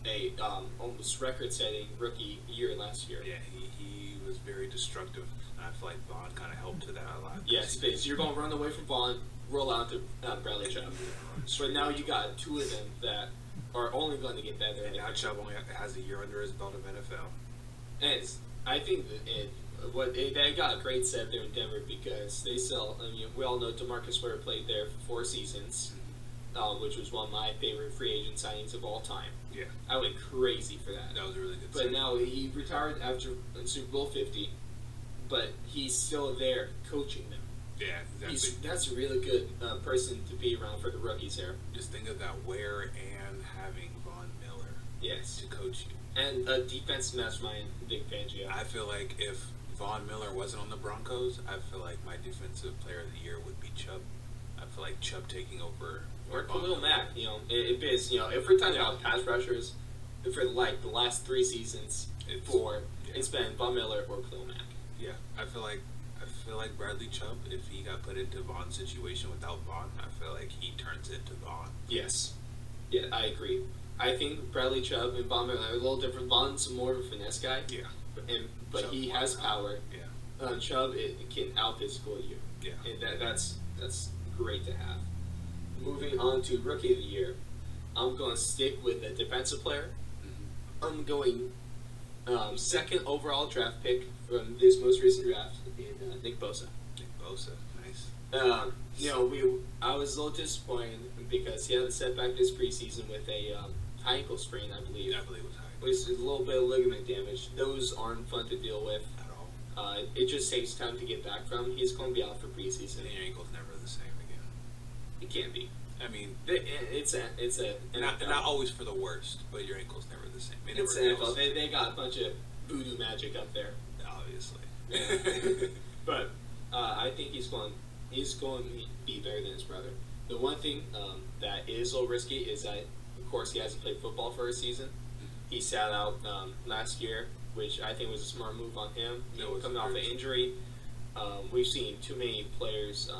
S3: a almost record-setting rookie year last year.
S2: Yeah, he was very destructive. And I feel like Vaughn kind of helped to that a lot.
S3: Yes, because you're going to run away from Vaughn, roll out to Bradley Chubb. But now you got two of them that are only going to get better.
S2: And now Chubb only has a year under his belt of NFL.
S3: And I think they got a great set there in Denver because they sell. I mean, we all know DeMarcus Ware played there for 4 seasons, which was one of my favorite free agent signings of all time.
S2: Yeah,
S3: I went crazy for that.
S2: that was a really good.
S3: But
S2: signing.
S3: now he retired after Super Bowl 50, but he's still there coaching them.
S2: Yeah, exactly.
S3: That's a really good person to be around for the rookies there.
S2: Just think of that Ware and having Von Miller
S3: Yes.
S2: to coach you.
S3: And a defense mastermind, Vic Fangio.
S2: I feel like if Von Miller wasn't on the Broncos, I feel like my defensive player of the year would be Chubb. I feel like Chubb taking over.
S3: Or
S2: Von
S3: Khalil
S2: Miller.
S3: Mack, if we're talking about pass rushers, for like the last 3 seasons, it's been Von Miller or Khalil Mack.
S2: Yeah, I feel like Bradley Chubb, if he got put into Vaughn's situation without Vaughn, I feel like he turns into Vaughn.
S3: Yes. Yeah, I agree. I think Bradley Chubb and Von Miller are a little different. Vaughn's more of a finesse guy.
S2: Yeah.
S3: But
S2: Chubb
S3: he has power.
S2: Yeah.
S3: Chubb it can out-physical you.
S2: Yeah.
S3: And that's great to have. Moving on to Rookie of the Year, I'm going to stick with a defensive player.
S2: Mm-hmm.
S3: I'm going second overall draft pick from this most recent draft in Nick Bosa.
S2: Nick Bosa, nice.
S3: I was a little disappointed because he had a setback this preseason with a high ankle sprain, I believe.
S2: I believe it was high.
S3: Which is a little bit of ligament damage. Those aren't fun to deal with.
S2: At all.
S3: It just takes time to get back from. He's going to be out for preseason.
S2: And your ankle's never the same again.
S3: It can't be.
S2: I mean,
S3: It's
S2: not always for the worst, but your ankle's never the same. It
S3: It's
S2: never
S3: NFL.
S2: goes.
S3: They got a bunch of voodoo magic up there.
S2: Obviously.
S3: But I think he's going to be better than his brother. The one thing that is a little risky is that, of course, he hasn't played football for a season. He sat out last year, which I think was a smart move on him.
S2: No, it's
S3: Coming off an
S2: very
S3: injury, we've seen too many players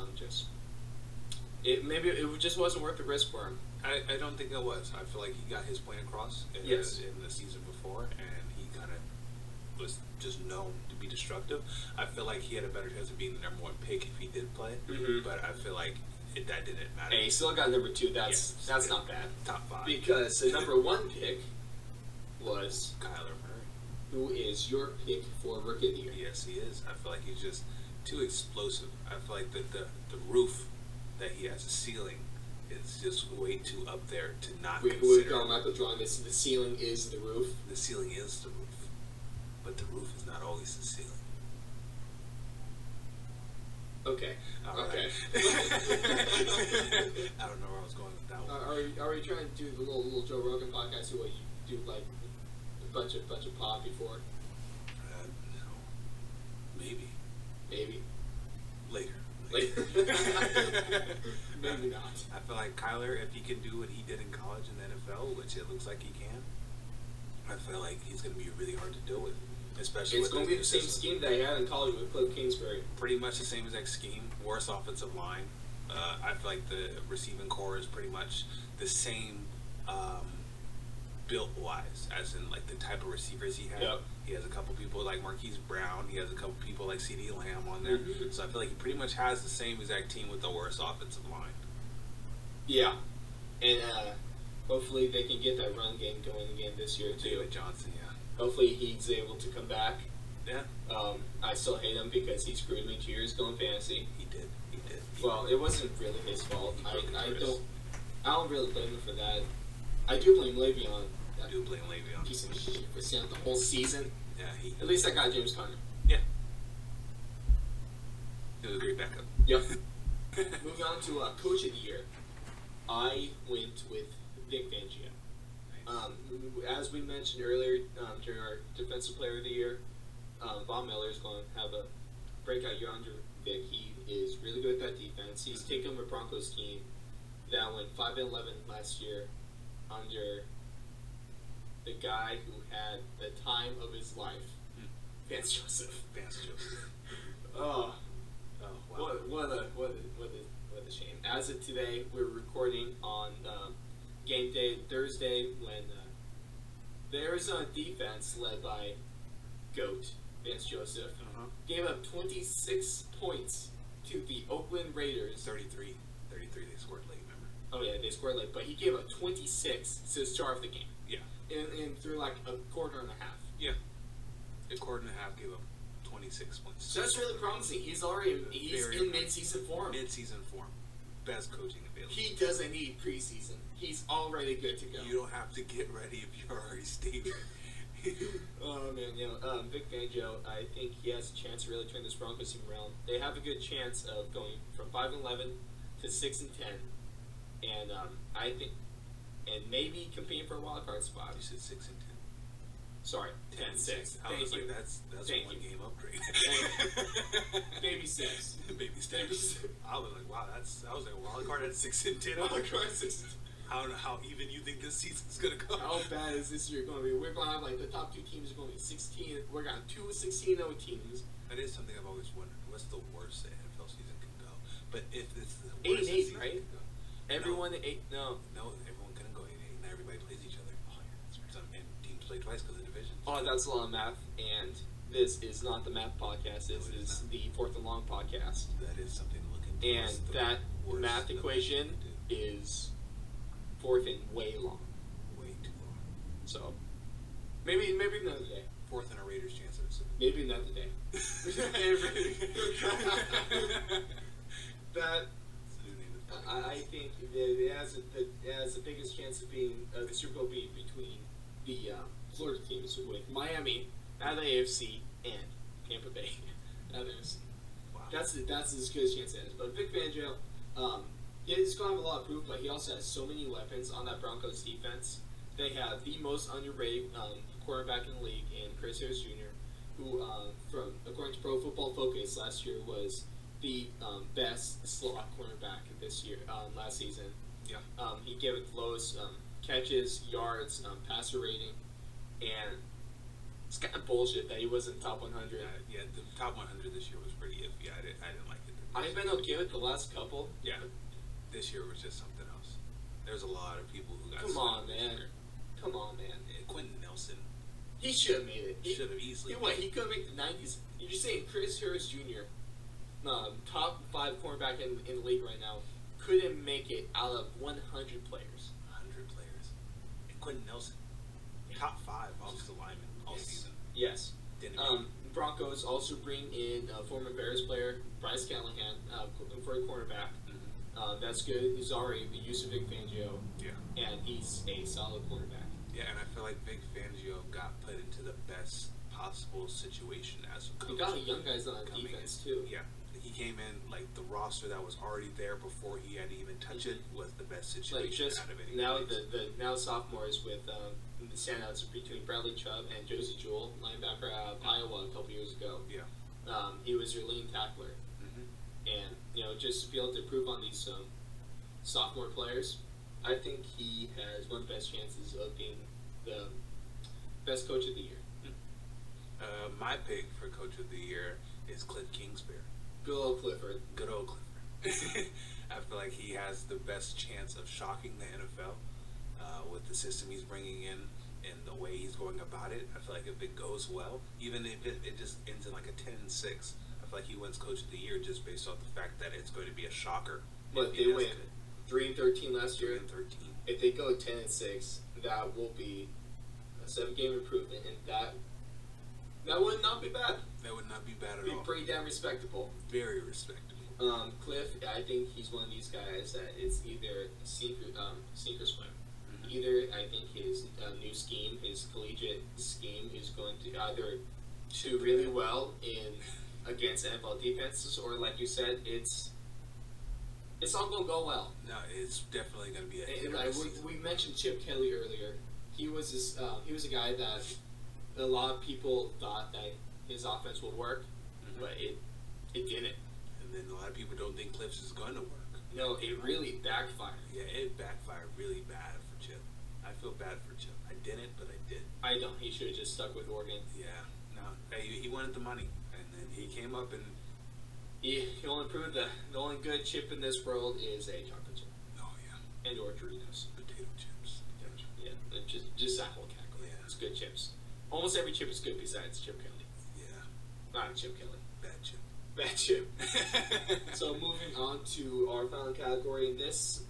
S3: maybe it just wasn't worth the risk for him.
S2: I don't think it was. I feel like he got his point across in the season before, and he kind of was just known to be destructive. I feel like he had a better chance of being the number 1 pick if he did play, but I feel like that didn't matter.
S3: Hey, he still got number 2. That's not bad.
S2: Top 5.
S3: Because the number 1 pick was
S2: Kyler Murray.
S3: who is your pick for Rookie of the Year.
S2: Yes, he is. I feel like he's just too explosive. I feel like the roof that he has, a ceiling, is just way too up there to not
S3: We're
S2: consider.
S3: going Michael Jordan. The ceiling is the roof.
S2: The ceiling is the roof, but the roof is not always the ceiling.
S3: Okay.
S2: All
S3: Okay.
S2: right. I don't know where I was going with that one.
S3: Are we trying to do the little Joe Rogan podcast where you do like a bunch of pod before?
S2: No. Maybe.
S3: Maybe.
S2: Later.
S3: Maybe not.
S2: I feel like Kyler, if he can do what he did in college and the NFL, which it looks like he can, I feel like he's going to be really hard to deal with. Especially
S3: It's
S2: with
S3: going to be the same scheme that he had in college with Cliff Kingsbury.
S2: Pretty much the same exact scheme. Worse offensive line. I feel like the receiving core is pretty much the same built wise, as in like the type of receivers he had.
S3: Yep.
S2: He has a couple people like Marquise Brown. He has a couple people like CeeDee Lamb on there.
S3: Mm-hmm.
S2: So I feel like he pretty much has the same exact team with the worst offensive line.
S3: Yeah. And hopefully they can get that run game going again this year too.
S2: David Johnson, yeah.
S3: Hopefully he's able to come back.
S2: Yeah.
S3: I still hate him because he screwed me 2 years ago in fantasy.
S2: He did.
S3: Well, it wasn't really his fault.
S2: He broke his
S3: I
S2: wrist.
S3: don't really blame him for that. I do blame Le'Veon.
S2: I do blame Le'Veon.
S3: Piece of shit for staying out the whole season.
S2: Yeah, he
S3: At least I got James Conner.
S2: was a great backup.
S3: Yep. Moving on to Coach of the Year. I went with Vic Fangio. As we mentioned earlier during our Defensive Player of the Year, Von Miller is going to have a breakout year under Vic. He is really good at that defense. He's taken a Broncos team that went 5-11 last year under the guy who had the time of his life, Vance Joseph. Oh,
S2: wow.
S3: what a shame. As of today, we're recording on game day Thursday when the Arizona defense, led by GOAT Vance Joseph, gave up 26 points to the Oakland Raiders.
S2: 33 they scored late, remember?
S3: Oh yeah, they scored late, but he gave up 26 to start the game.
S2: Yeah.
S3: And through like a quarter and a half.
S2: Yeah. A quarter and a half gave up 26 points.
S3: So that's really promising. He's in mid-season form.
S2: Mid-season form. Best coaching available.
S3: He doesn't need preseason. He's already good to go.
S2: You don't have to get ready if you're already stayed.
S3: Oh man, Vic Fangio, I think he has a chance to really turn this Broncos team around. They have a good chance of going from 5-11 to 6-10, and I think, and maybe competing for a wild card spot.
S2: You said 6 and 10.
S3: Sorry, 10-6.
S2: I was
S3: Thank you.
S2: like, that's
S3: Thank
S2: one
S3: you.
S2: game upgrade.
S3: Baby steps.
S2: Baby steps. I was like, wow, I was like, wild card at 6 and 10.
S3: Wild card 6.
S2: I don't know how even you think this season's gonna go.
S3: How bad is this year going to be? We're going to have like the top two teams are going to be 16. We're going to have two 16-0 teams.
S2: That is something I've always wondered. What's the worst the NFL season can go? But if it's the
S3: 8
S2: worst
S3: and 8,
S2: season
S3: right?
S2: can go,
S3: Everyone 8. No,
S2: everyone couldn't go 8-8. Not everybody plays each other. Oh yeah, that's right. And teams play twice because of divisions.
S3: Oh, that's a lot of math, and this is not the math podcast. This is the Fourth and Long podcast.
S2: That is something to look into.
S3: And that math equation is fourth and way long.
S2: Way too long.
S3: So, maybe another day.
S2: Fourth and a Raiders chance of it.
S3: Maybe another day. That I think it has the biggest chance of being the Super Bowl being between the Florida teams with Miami out of the AFC and Tampa Bay out of the AFC.
S2: Wow.
S3: That's as good a chance as. But Vic Fangio, he's going to have a lot of proof, but he also has so many weapons on that Broncos defense. They have the most underrated quarterback in the league in Chris Harris Jr., who, according to Pro Football Focus last year, was the best slot cornerback this year, last season.
S2: Yeah.
S3: He gave it the lowest catches, yards, passer rating, and it's kind of bullshit that he wasn't top 100.
S2: Yeah, the top 100 this year was pretty iffy. I didn't like it.
S3: I've been okay with the last couple.
S2: Yeah, this year was just something else. There's a lot of people who got.
S3: Come on, man. Come on, man.
S2: Yeah, Quentin Nelson.
S3: He should have made it.
S2: He should have easily.
S3: He could make the 90s. You're just saying Chris Harris Jr., top 5 cornerback in the league right now, couldn't make it out of 100 players.
S2: 100 players. And Quentin Nelson, top 5 offensive lineman all season.
S3: Yes.
S2: Didn't
S3: Broncos also bring in former Bears player Bryce Callahan for a cornerback.
S2: Mm-hmm.
S3: That's good. He's already used to Vic Fangio.
S2: Yeah.
S3: And he's a solid cornerback.
S2: Yeah, and I feel like Vic Fangio got put into the best possible situation as a coach.
S3: He got young guys on defense too.
S2: Yeah. He came in, like, the roster that was already there before he had to even touch it was the best situation out of any
S3: now
S2: place.
S3: the now sophomores with the standouts between Bradley Chubb and Josie Jewell, linebacker out of Iowa a couple years ago.
S2: Yeah.
S3: He was your leading tackler.
S2: Mm-hmm.
S3: And, just to be able to improve on these sophomore players, I think he has one of the best chances of being the best coach of the year.
S2: My pick for coach of the year is Cliff Kingsbury.
S3: Good old Clifford.
S2: Good old Clifford. I feel like he has the best chance of shocking the NFL with the system he's bringing in and the way he's going about it. I feel like if it goes well, even if it just ends in like a 10-6, I feel like he wins coach of the year just based off the fact that it's going to be a shocker.
S3: But they went 3-13 last year.
S2: 3-13.
S3: If they go 10-6, that will be a 7-game improvement, and that would not be bad.
S2: That would not be bad at
S3: Be
S2: all.
S3: pretty damn respectable.
S2: Very respectable.
S3: Cliff, I think he's one of these guys that it's either sink or swim.
S2: Mm-hmm.
S3: Either I think his new scheme, his collegiate scheme, is going to either do really well against NFL defenses, or like you said, it's not going to go well.
S2: No, it's definitely going to be a hit.
S3: We mentioned Chip Kelly earlier. He was a guy that a lot of people thought that his offense would work, but it didn't.
S2: And then a lot of people don't think Cliff's is going to work.
S3: No, it really backfired.
S2: Yeah, it backfired really bad for Chip. I feel bad for Chip. I didn't, but I did.
S3: I don't. He should have just stuck with Oregon.
S2: Yeah, no, he wanted the money, and then he came up and
S3: He only proved the only good chip in this world is a chocolate chip
S2: oh yeah,
S3: and or Doritos.
S2: potato chips.
S3: Just that whole category.
S2: Yeah.
S3: It's good chips. Almost every chip is good besides Chip Kelly.
S2: Yeah.
S3: Not Chip Kelly.
S2: Bad chip.
S3: Bad chip. So moving on to our final category, this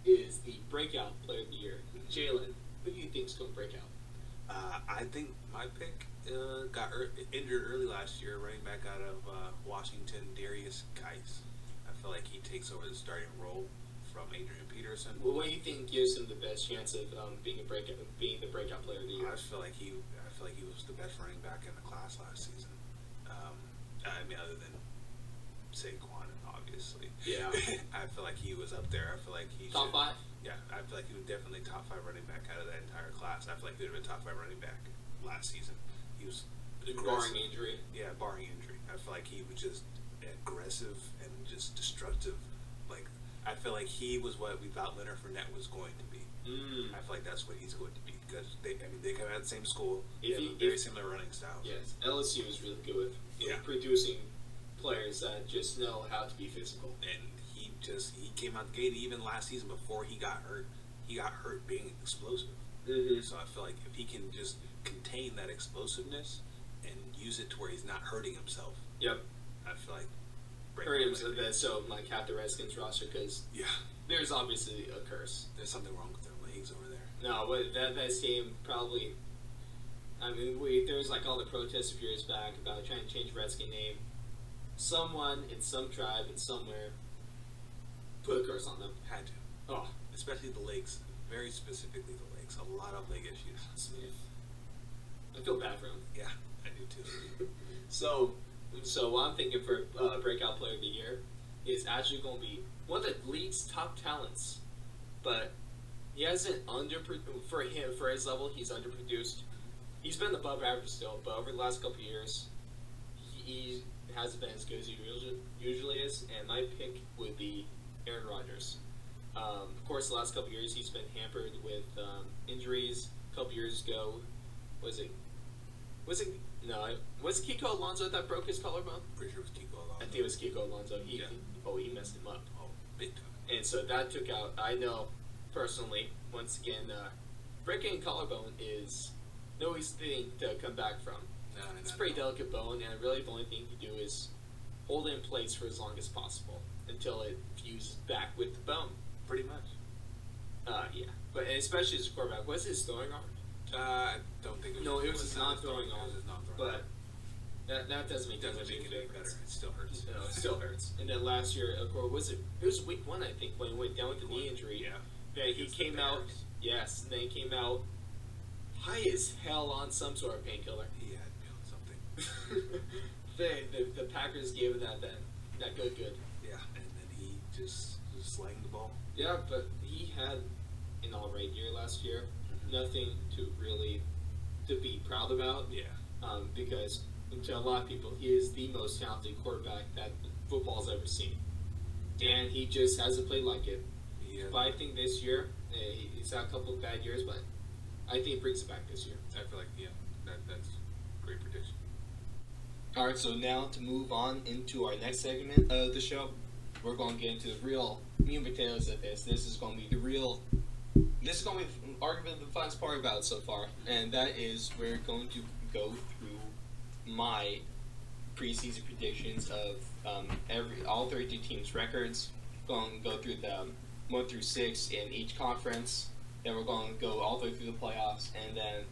S3: is the breakout player of the year. Jalen, who do you think is going to break out?
S2: I think my pick got injured early last year, running back out of Washington, Darius Geis. I feel like he takes over the starting role from Adrian Peterson.
S3: Well, what do you think gives him the best chance of being the breakout player of the year?
S2: I feel like he was the best running back in the class last season. I mean, other than Saquon, obviously.
S3: Yeah.
S2: I feel like he was up there. I feel like he
S3: Top 5?
S2: Yeah, I feel like he was definitely top 5 running back out of that entire class. I feel like he would have been top 5 running back last season. He was
S3: Barring injury.
S2: Yeah, barring injury. I feel like he was just aggressive and just destructive. Like, I feel like he was what we thought Leonard Fournette was going to be. I feel like that's what he's going to be because they come out of the same school. They have very similar running styles.
S3: Yes, LSU is really good with producing players that just know how to be physical.
S2: And he came out the gate even last season before he got hurt being explosive. So I feel like if he can just contain that explosiveness and use it to where he's not hurting himself.
S3: Yep.
S2: I feel like
S3: hurt himself so like half the Redskins roster because
S2: yeah,
S3: there's obviously a curse.
S2: There's something wrong with their legs over there.
S3: No, but that team probably. I mean, there was like all the protests a few years back about trying to change Redskin name. Someone in some tribe and somewhere put a curse on them.
S2: Had to.
S3: Oh,
S2: especially the legs. Very specifically the legs. A lot of leg issues.
S3: Smith. I feel bad for him.
S2: Yeah, I do too.
S3: So what I'm thinking for breakout player of the year is actually going to be one of the league's top talents, but he hasn't for his level. He's underproduced. He's been above average still, but over the last couple of years, he hasn't been as good as he usually is. And my pick would be Aaron Rodgers. Of course, the last couple of years he's been hampered with injuries. A couple years ago, was it Kiko Alonso that broke his collarbone?
S2: Pretty sure it was Kiko Alonso.
S3: I think it was Kiko Alonso. He messed him up.
S2: Oh, big time.
S3: And so that took out. I know personally. Once again, breaking a collarbone is no easy thing to come back from.
S2: No,
S3: it's a pretty delicate bone, and really the only thing you can do is hold it in place for as long as possible until it fuses back with the bone.
S2: Pretty much.
S3: Yeah. But especially as a quarterback, what's his throwing arm?
S2: I don't think it was.
S3: No, it was his non-throwing arm.
S2: It was his non-throwing arm.
S3: But that doesn't make that much
S2: it any better. It still hurts.
S3: No, it still hurts. And then last year, of course, it was week 1, I think, when he went down with the knee injury.
S2: Yeah.
S3: Yeah, he came out. Yes, and then he came out high as hell on some sort of painkiller.
S2: He had me on something.
S3: the Packers gave him that good.
S2: Yeah, and then he just slang the ball.
S3: Yeah, but he had an all-right year last year. Nothing to be proud about.
S2: Yeah.
S3: Because to a lot of people, he is the most talented quarterback that football's ever seen, and he just hasn't played like it.
S2: Yeah.
S3: But I think this year, he's had a couple of bad years, but I think he brings it back this year.
S2: I feel like that's a great prediction.
S1: All right, so now to move on into our next segment of the show, we're going to get into the real meat and potatoes of this. This is going to be arguably the funnest part about it so far, and that is we're going to go through my preseason predictions of all 32 teams' records. Going to go through the 1 through 6 in each conference. Then we're going to go all the way through the playoffs, and then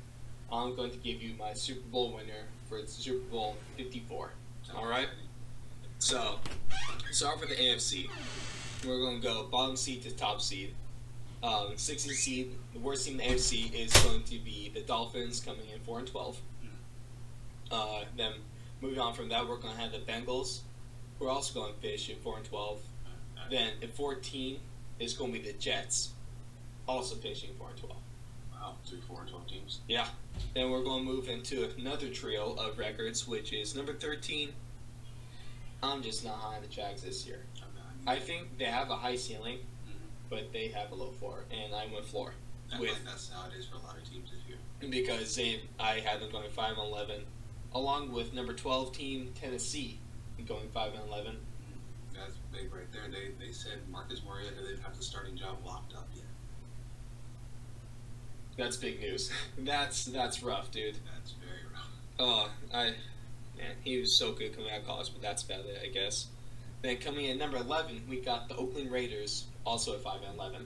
S1: I'm going to give you my Super Bowl winner for Super Bowl 54. All right. So start with the AFC. We're going to go bottom seed to top seed. 16th seed, the worst team in the AFC is going to be the Dolphins, coming in 4-12. Then moving on from that, we're going to have the Bengals. We're also going to finish at 4-12. Then at 14 is going to be the Jets, also finishing 4-12.
S4: Wow, 4-12 teams.
S1: Yeah. Then we're going to move into another trio of records, which is number 13. I'm just not high on the Jags this year. I think they have a high ceiling, but they have a low floor, and I went floor.
S4: I feel like that's how it is for a lot of teams this year.
S1: Because I had them going 5-11, along with number 12 team Tennessee going 5-11.
S4: That's big right there. They said Marcus Mariota didn't have the starting job locked up
S3: That's big news. That's rough, dude.
S4: That's very rough.
S3: Oh, man, he was so good coming out of college, but that's about it, I guess. Then coming in number 11, we got the Oakland Raiders, also at 5-11.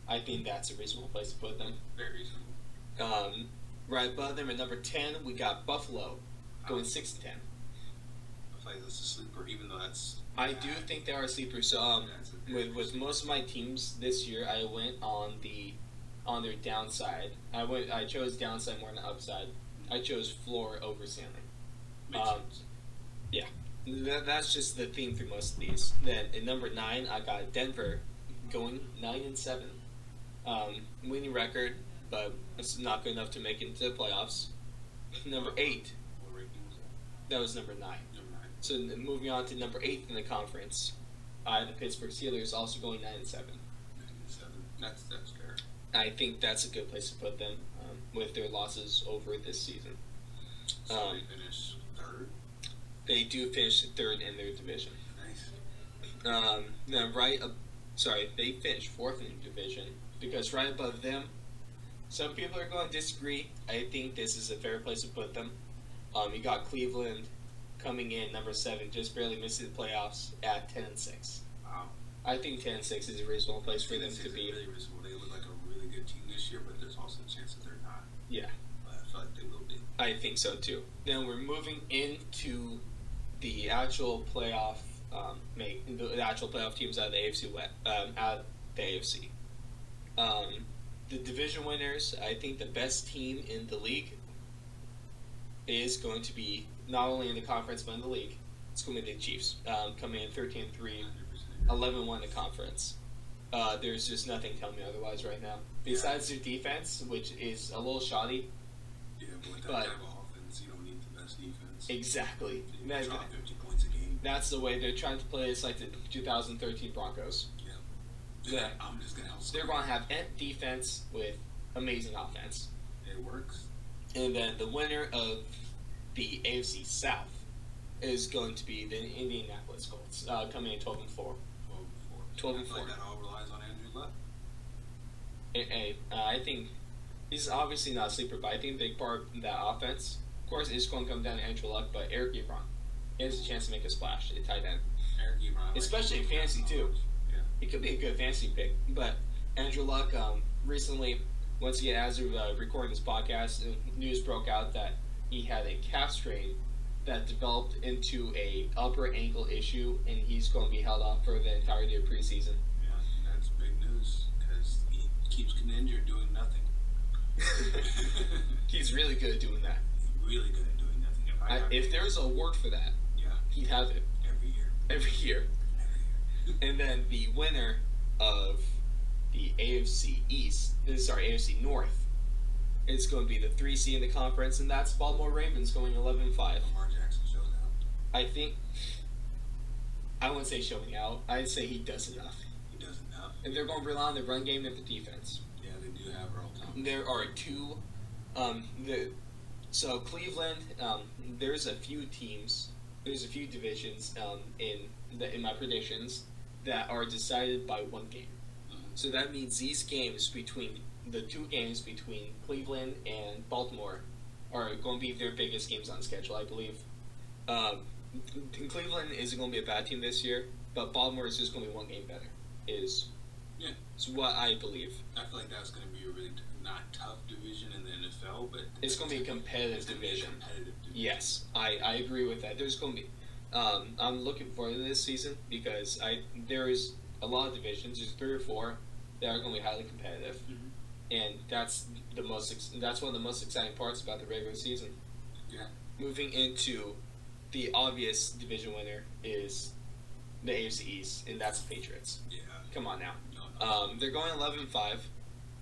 S3: I think that's a reasonable place to put them.
S4: Very reasonable.
S3: Right above them at number 10, we got Buffalo, going 6-10.
S4: I feel like that's a sleeper, even though that's.
S3: I do think they are sleepers.
S4: That's a very
S3: With most of my teams this year, I went on their downside. I chose downside more than upside. I chose floor over ceiling.
S4: Makes
S3: um,
S4: sense.
S3: That's just the theme for most of these. Then at number 9, I got Denver, going 9-7. Winning record, but it's not good enough to make it into the playoffs. Number 8,
S4: What ranking was that?
S3: that was number 9.
S4: Number 9.
S3: So moving on to number 8 in the conference, the Pittsburgh Steelers also going 9-7.
S4: 97. That's fair.
S3: I think that's a good place to put them with their losses over this season.
S4: So
S3: Um,
S4: they finished third.
S3: They do finish 3rd in their division.
S4: Nice.
S3: Then they finished 4th in the division because right above them, some people are going to disagree. I think this is a fair place to put them. You got Cleveland coming in number 7, just barely missing the playoffs at 10-6.
S4: Wow.
S3: I think 10-6 is a reasonable place for them to
S4: It's
S3: be.
S4: really reasonable. They look like a really good team this year, but there's also a chance that they're not.
S3: Yeah.
S4: But I feel like they will be.
S3: I think so too. Then we're moving into the actual playoff, the actual playoff teams out of the AFC West, out of the AFC. The division winners. I think the best team in the league is going to be not only in the conference but in the league. It's going to be the Chiefs, coming in 13-3,
S4: 100%.
S3: 11-1 in the conference. There's just nothing telling me otherwise right now. Besides their defense, which is a little shoddy.
S4: Yeah, but with that
S3: But-
S4: type of offense, you don't need the best defense.
S3: Exactly.
S4: You can drop 50 points a game.
S3: That's the way they're trying to play. It's like the 2013 Broncos. Yeah.
S4: I'm just gonna help.
S3: They're going to have defense with amazing offense.
S4: It works.
S3: And then the winner of the AFC South is going to be the Indianapolis Colts, coming in 12-4.
S4: 12-4.
S3: 12 and
S4: I feel like
S3: 4.
S4: that all relies on Andrew Luck.
S3: I think he's obviously not a sleeper, but I think a big part of that offense, of course, is going to come down to Andrew Luck, but Eric Ebron has a chance to make a splash at tight end.
S4: Eric Ebron,
S3: Especially in fantasy, too.
S4: Yeah.
S3: He could be a good fantasy pick, but Andrew Luck, recently, once again, as of recording this podcast, news broke out that he had a calf strain that developed into a upper ankle issue, and he's going to be held off for the entirety of preseason.
S4: Yeah, that's big news because he keeps getting injured doing nothing.
S3: He's really good at doing that.
S4: He's really good at doing nothing.
S3: If there's an award for that,
S4: yeah,
S3: he'd have it
S4: every year.
S3: every year.
S4: Every year.
S3: And then the winner of the AFC North, is going to be the 3 seed in the conference, and that's Baltimore Ravens going 11-5.
S4: Lamar Jackson shows out.
S3: I think I wouldn't say showing out. I'd say he does enough,
S4: He does enough.
S3: and they're going to rely on the run game and the defense.
S4: Yeah, they do have Earl Thomas.
S3: There are two. So Cleveland. There's a few teams. There's a few divisions in my predictions that are decided by one game. So that means these games between the 2 games between Cleveland and Baltimore are going to be their biggest games on schedule, I believe. Cleveland isn't going to be a bad team this year, but Baltimore is just going to be 1 game better. Is what I believe.
S4: I feel like that's going to be a really not tough division in the NFL, but
S3: It's going to be a competitive
S4: it's gonna be a
S3: division.
S4: competitive division.
S3: Yes, I agree with that. There's going to be. I'm looking forward to this season because there's a lot of divisions. There's 3 or 4 that are going to be highly competitive, and that's one of the most exciting parts about the regular season.
S4: Yeah.
S3: Moving into the obvious division winner is the AFC East, and that's the Patriots.
S4: Yeah.
S3: Come on now.
S4: No.
S3: They're going 11-5,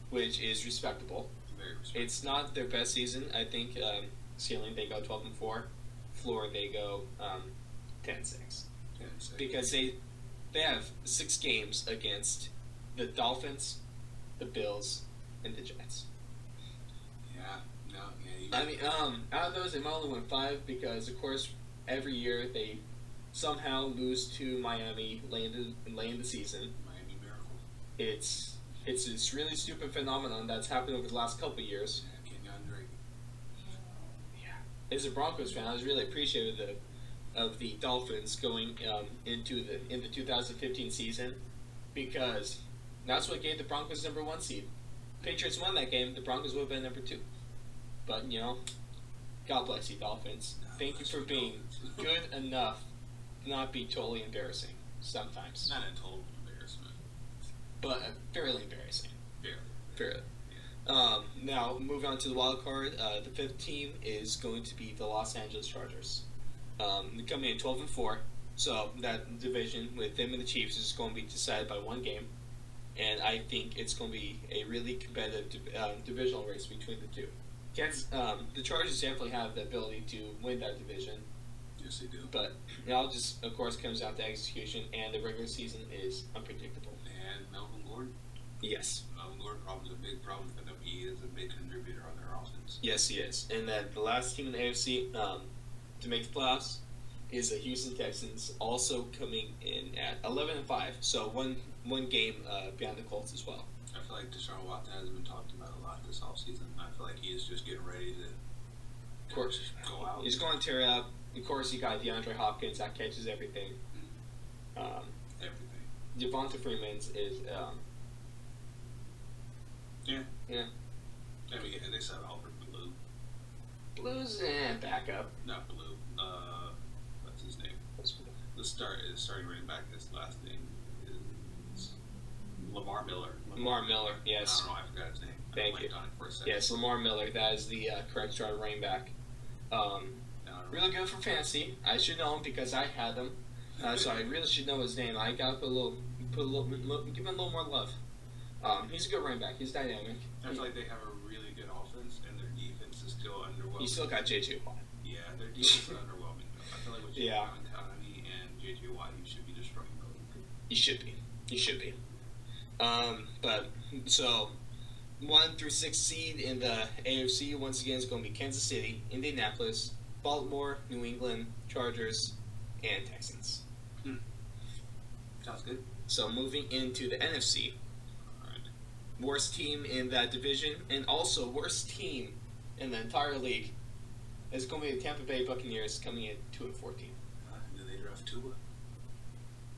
S3: which is respectable.
S4: Very respectful.
S3: It's not their best season. I think ceiling they go 12-4, floor they go 10-6, because they have 6 games against the Dolphins, the Bills, and the Jets. I mean, out of those, they might only win 5 because, of course, every year they somehow lose to Miami late in the season.
S4: Miami Miracle.
S3: It's It's this really stupid phenomenon that's happened over the last couple of years.
S4: Yeah, Kenyon Drake.
S3: As a Broncos fan, I was really appreciative of the Dolphins going into the 2015 season because that's what gave the Broncos number 1 seed. Patriots won that game, the Broncos would have been number 2. But God bless you, Dolphins. Thank you for being good enough to not be totally embarrassing sometimes,
S4: Not a total embarrassment.
S3: but fairly embarrassing.
S4: Fairly.
S3: Fairly. Now, moving on to the wild card, the 5th team is going to be the Los Angeles Chargers. They're coming in 12-4, so that division with them and the Chiefs is going to be decided by 1 game, and I think it's going to be a really competitive divisional race between the two. The Chargers definitely have the ability to win that division,
S4: Yes, they do.
S3: but it all just, of course, comes down to execution, and the regular season is unpredictable.
S4: And Melvin Gordon.
S3: Yes.
S4: Melvin Gordon problem is a big problem for them. He is a big contributor on their offense.
S3: Yes, he is. And then the last team in the AFC to make the playoffs is the Houston Texans, also coming in at 11-5, so one game beyond the Colts as well.
S4: I feel like Deshaun Watson hasn't been talked about a lot this offseason. I feel like he is just getting ready to
S3: Of course,
S4: go out.
S3: he's going to tear it up. Of course, you got DeAndre Hopkins that catches everything.
S4: Everything.
S3: Devonta Freeman's is
S4: Yeah.
S3: Yeah.
S4: I mean, they said Albert Blue.
S3: Blues and backup.
S4: Not Blue. What's his name? Starting running back. His last name is Lamar Miller.
S3: Lamar Miller,
S4: I
S3: yes.
S4: don't know. I forgot his name.
S3: Thank
S4: I
S3: you.
S4: blanked on it for a second.
S3: Yes, Lamar Miller. That is the correct starting running back. Really good for fantasy. I should know him because I had him. So I really should know his name. I got to give him a little more love. He's a good running back. He's dynamic.
S4: I feel like they have a really good offense, and their defense is still underwhelming.
S3: He still got J.J. Watt.
S4: Yeah, their defense is underwhelming. I feel like with
S3: Yeah.
S4: Montani and J.J. Watt, you should be destroying them.
S3: He should be. He should be. But so 1 through 6 seed in the AFC once again is going to be Kansas City, Indianapolis, Baltimore, New England, Chargers, and Texans.
S4: Sounds good.
S3: So moving into the NFC,
S4: Alright.
S3: worst team in that division and also worst team in the entire league is going to be the Tampa Bay Buccaneers coming in 2-14.
S4: And then they draft Tua.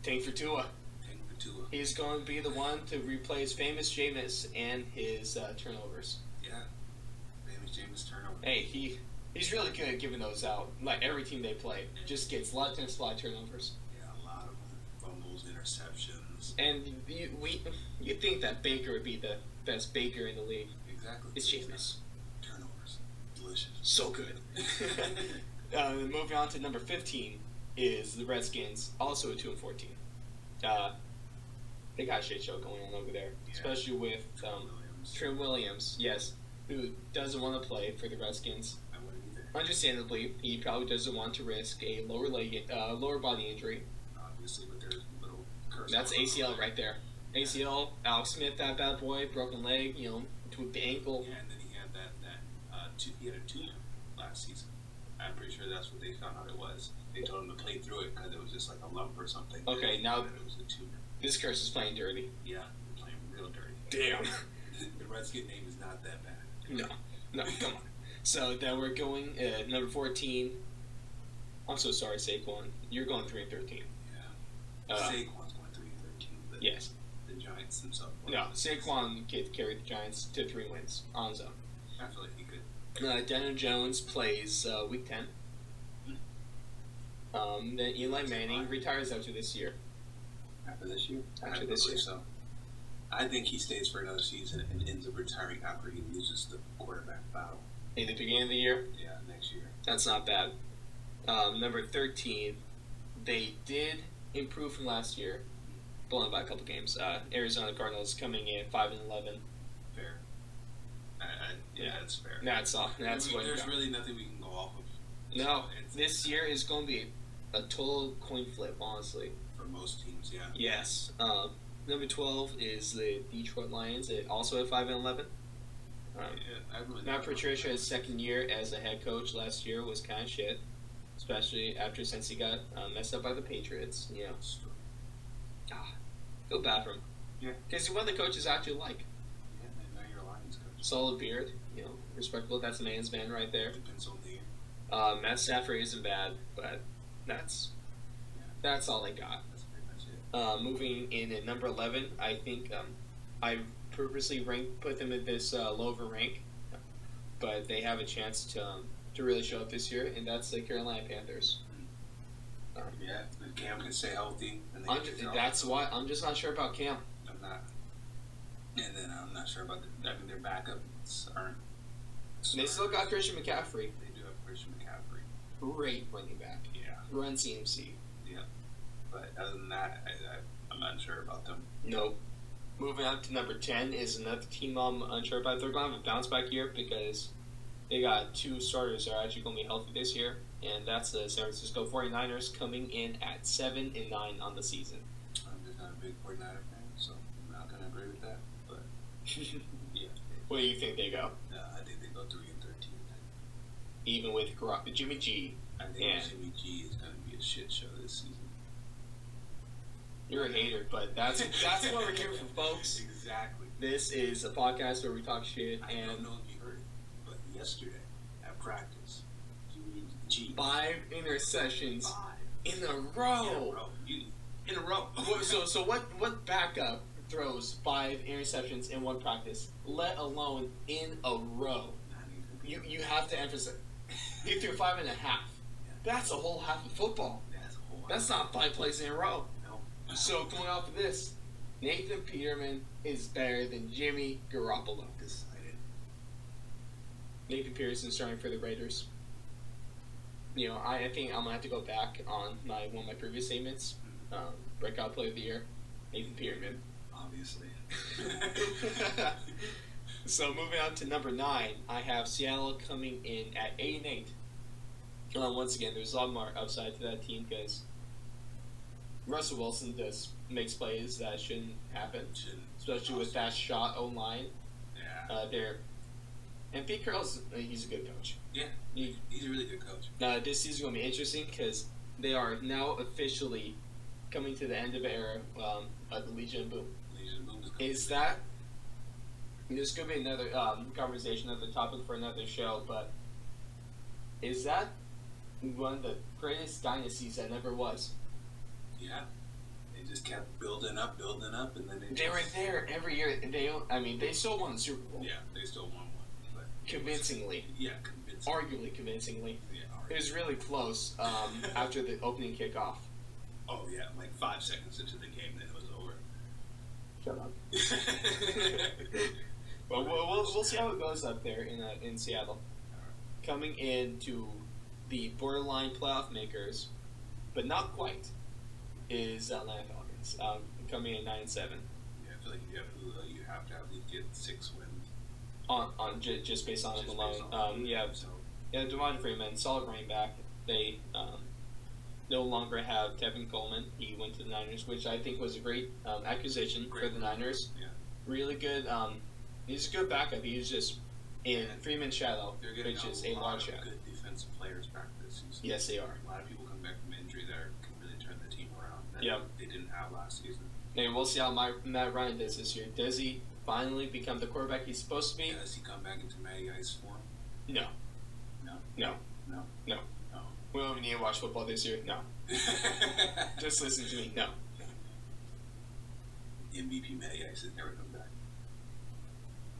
S3: Tank for Tua.
S4: Tank for Tua.
S3: He's going to be the one to replace famous Jameis and his turnovers.
S4: Yeah. Famous Jameis turnover.
S3: Hey, he's really good at giving those out. Like every team they play, just gets a lot of turnovers.
S4: Yeah, a lot of them. Fumbles, interceptions.
S3: And you think that Baker would be the best Baker in the league?
S4: Exactly.
S3: It's Jameis.
S4: Turnovers. Delicious.
S3: So good. Moving on to number 15 is the Redskins, also a 2-14. They got a shit show going on over there,
S4: Yeah.
S3: especially with
S4: Williams.
S3: Trent Williams, yes, who doesn't want to play for the Redskins.
S4: I wouldn't either.
S3: Understandably, he probably doesn't want to risk a lower body injury.
S4: Obviously, with their little curse.
S3: That's ACL right there. ACL, Alex Smith, that bad boy, broken leg, tweaked the ankle.
S4: Yeah, and then he had he had a tumor last season. I'm pretty sure that's what they found out it was. They told him to play through it because it was just like a lump or something.
S3: Okay, now
S4: that it was a tumor.
S3: this curse is playing dirty.
S4: Yeah, they're playing real dirty.
S3: Damn.
S4: The Redskin name is not that bad.
S3: No, come on. So then we're going number 14. I'm so sorry, Saquon. You're going 3-13.
S4: Yeah. Saquon's going 3-13. But
S3: Yes.
S4: The Giants themselves.
S3: No, Saquon carried the Giants to 3 wins on his own.
S4: I feel like he could.
S3: Daniel Jones plays Week 10. Then Eli Manning retires after this year.
S4: After this year?
S3: After this year.
S4: So. I think he stays for another season and ends up retiring after he loses the quarterback battle.
S3: In the beginning of the year,
S4: Yeah, next year.
S3: that's not bad. Number 13, they did improve from last year, blown by a couple games. Arizona Cardinals coming in 5-11.
S4: Fair. Yeah, that's fair.
S3: That's all. That's what.
S4: There's really nothing we can go off of.
S3: No,
S4: It's-
S3: this year is going to be a total coin flip, honestly.
S4: for most teams, yeah.
S3: Yes. Number 12 is the Detroit Lions, also at 5-11.
S4: I really
S3: Matt Patricia's second year as a head coach last year was kind of shit, especially since he got messed up by the Patriots. Feel bad for him.
S4: Yeah.
S3: Because what the coaches actually like.
S4: Yeah, and now you're a Lions coach.
S3: Solid beard, respectable. That's a man's man right there.
S4: Depends on the year.
S3: Matt Stafford isn't bad, but that's all I got.
S4: That's pretty much it.
S3: Moving in at number 11, I think I purposely put them at this lower rank, but they have a chance to really show up this year, and that's the Carolina Panthers.
S4: Yeah, if Cam can stay healthy. And
S3: That's why I'm just not sure about Cam.
S4: I'm not. And then I'm not sure about their backups aren't.
S3: They still got Christian McCaffrey.
S4: They do have Christian McCaffrey.
S3: Great running back.
S4: Yeah.
S3: Run CMC.
S4: Yeah. But other than that, I'm unsure about them.
S3: Nope. Moving on to number 10 is another team I'm unsure about. They're going to have a bounce back year because they got 2 starters that are actually going to be healthy this year, and that's the San Francisco 49ers coming in at 7-9 on the season.
S4: I'm just not a big 49er fan, so I'm not going to agree with that. But, yeah.
S3: Where do you think they go?
S4: I think they go 3-13.
S3: Even with Jimmy G.
S4: I think Jimmy G is going to be a shit show this season.
S3: You're a hater, but that's what we're here for, folks.
S4: Exactly.
S3: This is a podcast where we talk shit.
S4: I don't know if you heard it, but yesterday at practice, Jimmy G
S3: 5 interceptions
S4: 5
S3: in a row.
S4: In a row.
S3: So what backup throws 5 interceptions in one practice, let alone in a row? You have to emphasize. He threw 5.5. That's a whole half of football. That's not 5 plays in a row.
S4: No.
S3: So going off of this, Nathan Peterman is better than Jimmy Garoppolo.
S4: Decided.
S3: Nathan Peterson starting for the Raiders. I think I'm gonna have to go back on one of my previous statements. Breakout player of the year, Nathan Peterman.
S4: Obviously.
S3: So moving on to number 9, I have Seattle coming in at 8-8. Once again, there's a lot more upside to that team because Russell Wilson just makes plays that shouldn't happen, especially with that shot O-line.
S4: Yeah.
S3: And Pete Carroll's he's a good coach.
S4: Yeah. He's a really good coach.
S3: This season's going to be interesting because they are now officially coming to the end of the era of the Legion of Boom.
S4: Legion of Boom
S3: is that this could be another conversation, another topic for another show, but is that one of the greatest dynasties that never was?
S4: Yeah. They just kept building up, and then
S3: they were there every year. They still won the Super Bowl.
S4: Yeah, they still won one. But
S3: convincingly. Arguably convincingly.
S4: Yeah,
S3: It was really close after the opening kickoff.
S4: Oh, yeah, like 5 seconds into the game, then it was over.
S3: Shut up. Well, we'll see how it goes up there in Seattle. Coming into the borderline playoff makers, but not quite, is Atlanta Falcons. Coming in 9-7.
S4: Yeah, I feel like if you have Hula, you have to at least get 6 wins.
S3: On just based on them alone. Devon Freeman, solid running back. They no longer have Tevin Coleman. He went to the Niners, which I think was a great acquisition for the Niners.
S4: Yeah.
S3: Really good. He's a good backup. He's just in Freeman's shadow, which is a long shot.
S4: Good defensive players back this season.
S3: Yes, they are.
S4: A lot of people come back from injury that can really turn the team around. That they didn't have last season.
S3: Hey, we'll see how Matt Ryan does this year. Does he finally become the quarterback he's supposed to be?
S4: Yeah, does he come back into Matty Ice form?
S3: No.
S4: No.
S3: No.
S4: No.
S3: No.
S4: No.
S3: We don't even need to watch football this year. No. Just listen to me. No.
S4: MVP Matty Ice has never come back.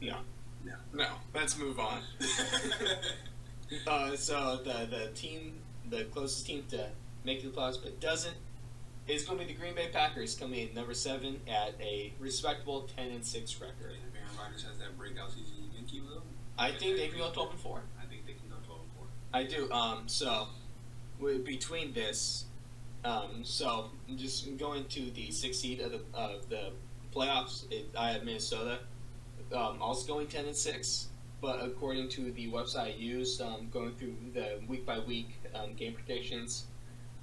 S3: No.
S4: No.
S3: No. Let's move on. So the team, the closest team to making the playoffs, but doesn't, is going to be the Green Bay Packers, coming in number 7 at a respectable 10-6 record.
S4: And if Aaron Rodgers has that breakout season, you think he will?
S3: I think they can go 12-4.
S4: I think they can go 12-4.
S3: I do. So between this, so just going to the 6th seed of the playoffs, I have Minnesota. Also going 10-6, but according to the website I used, going through the week by week game predictions,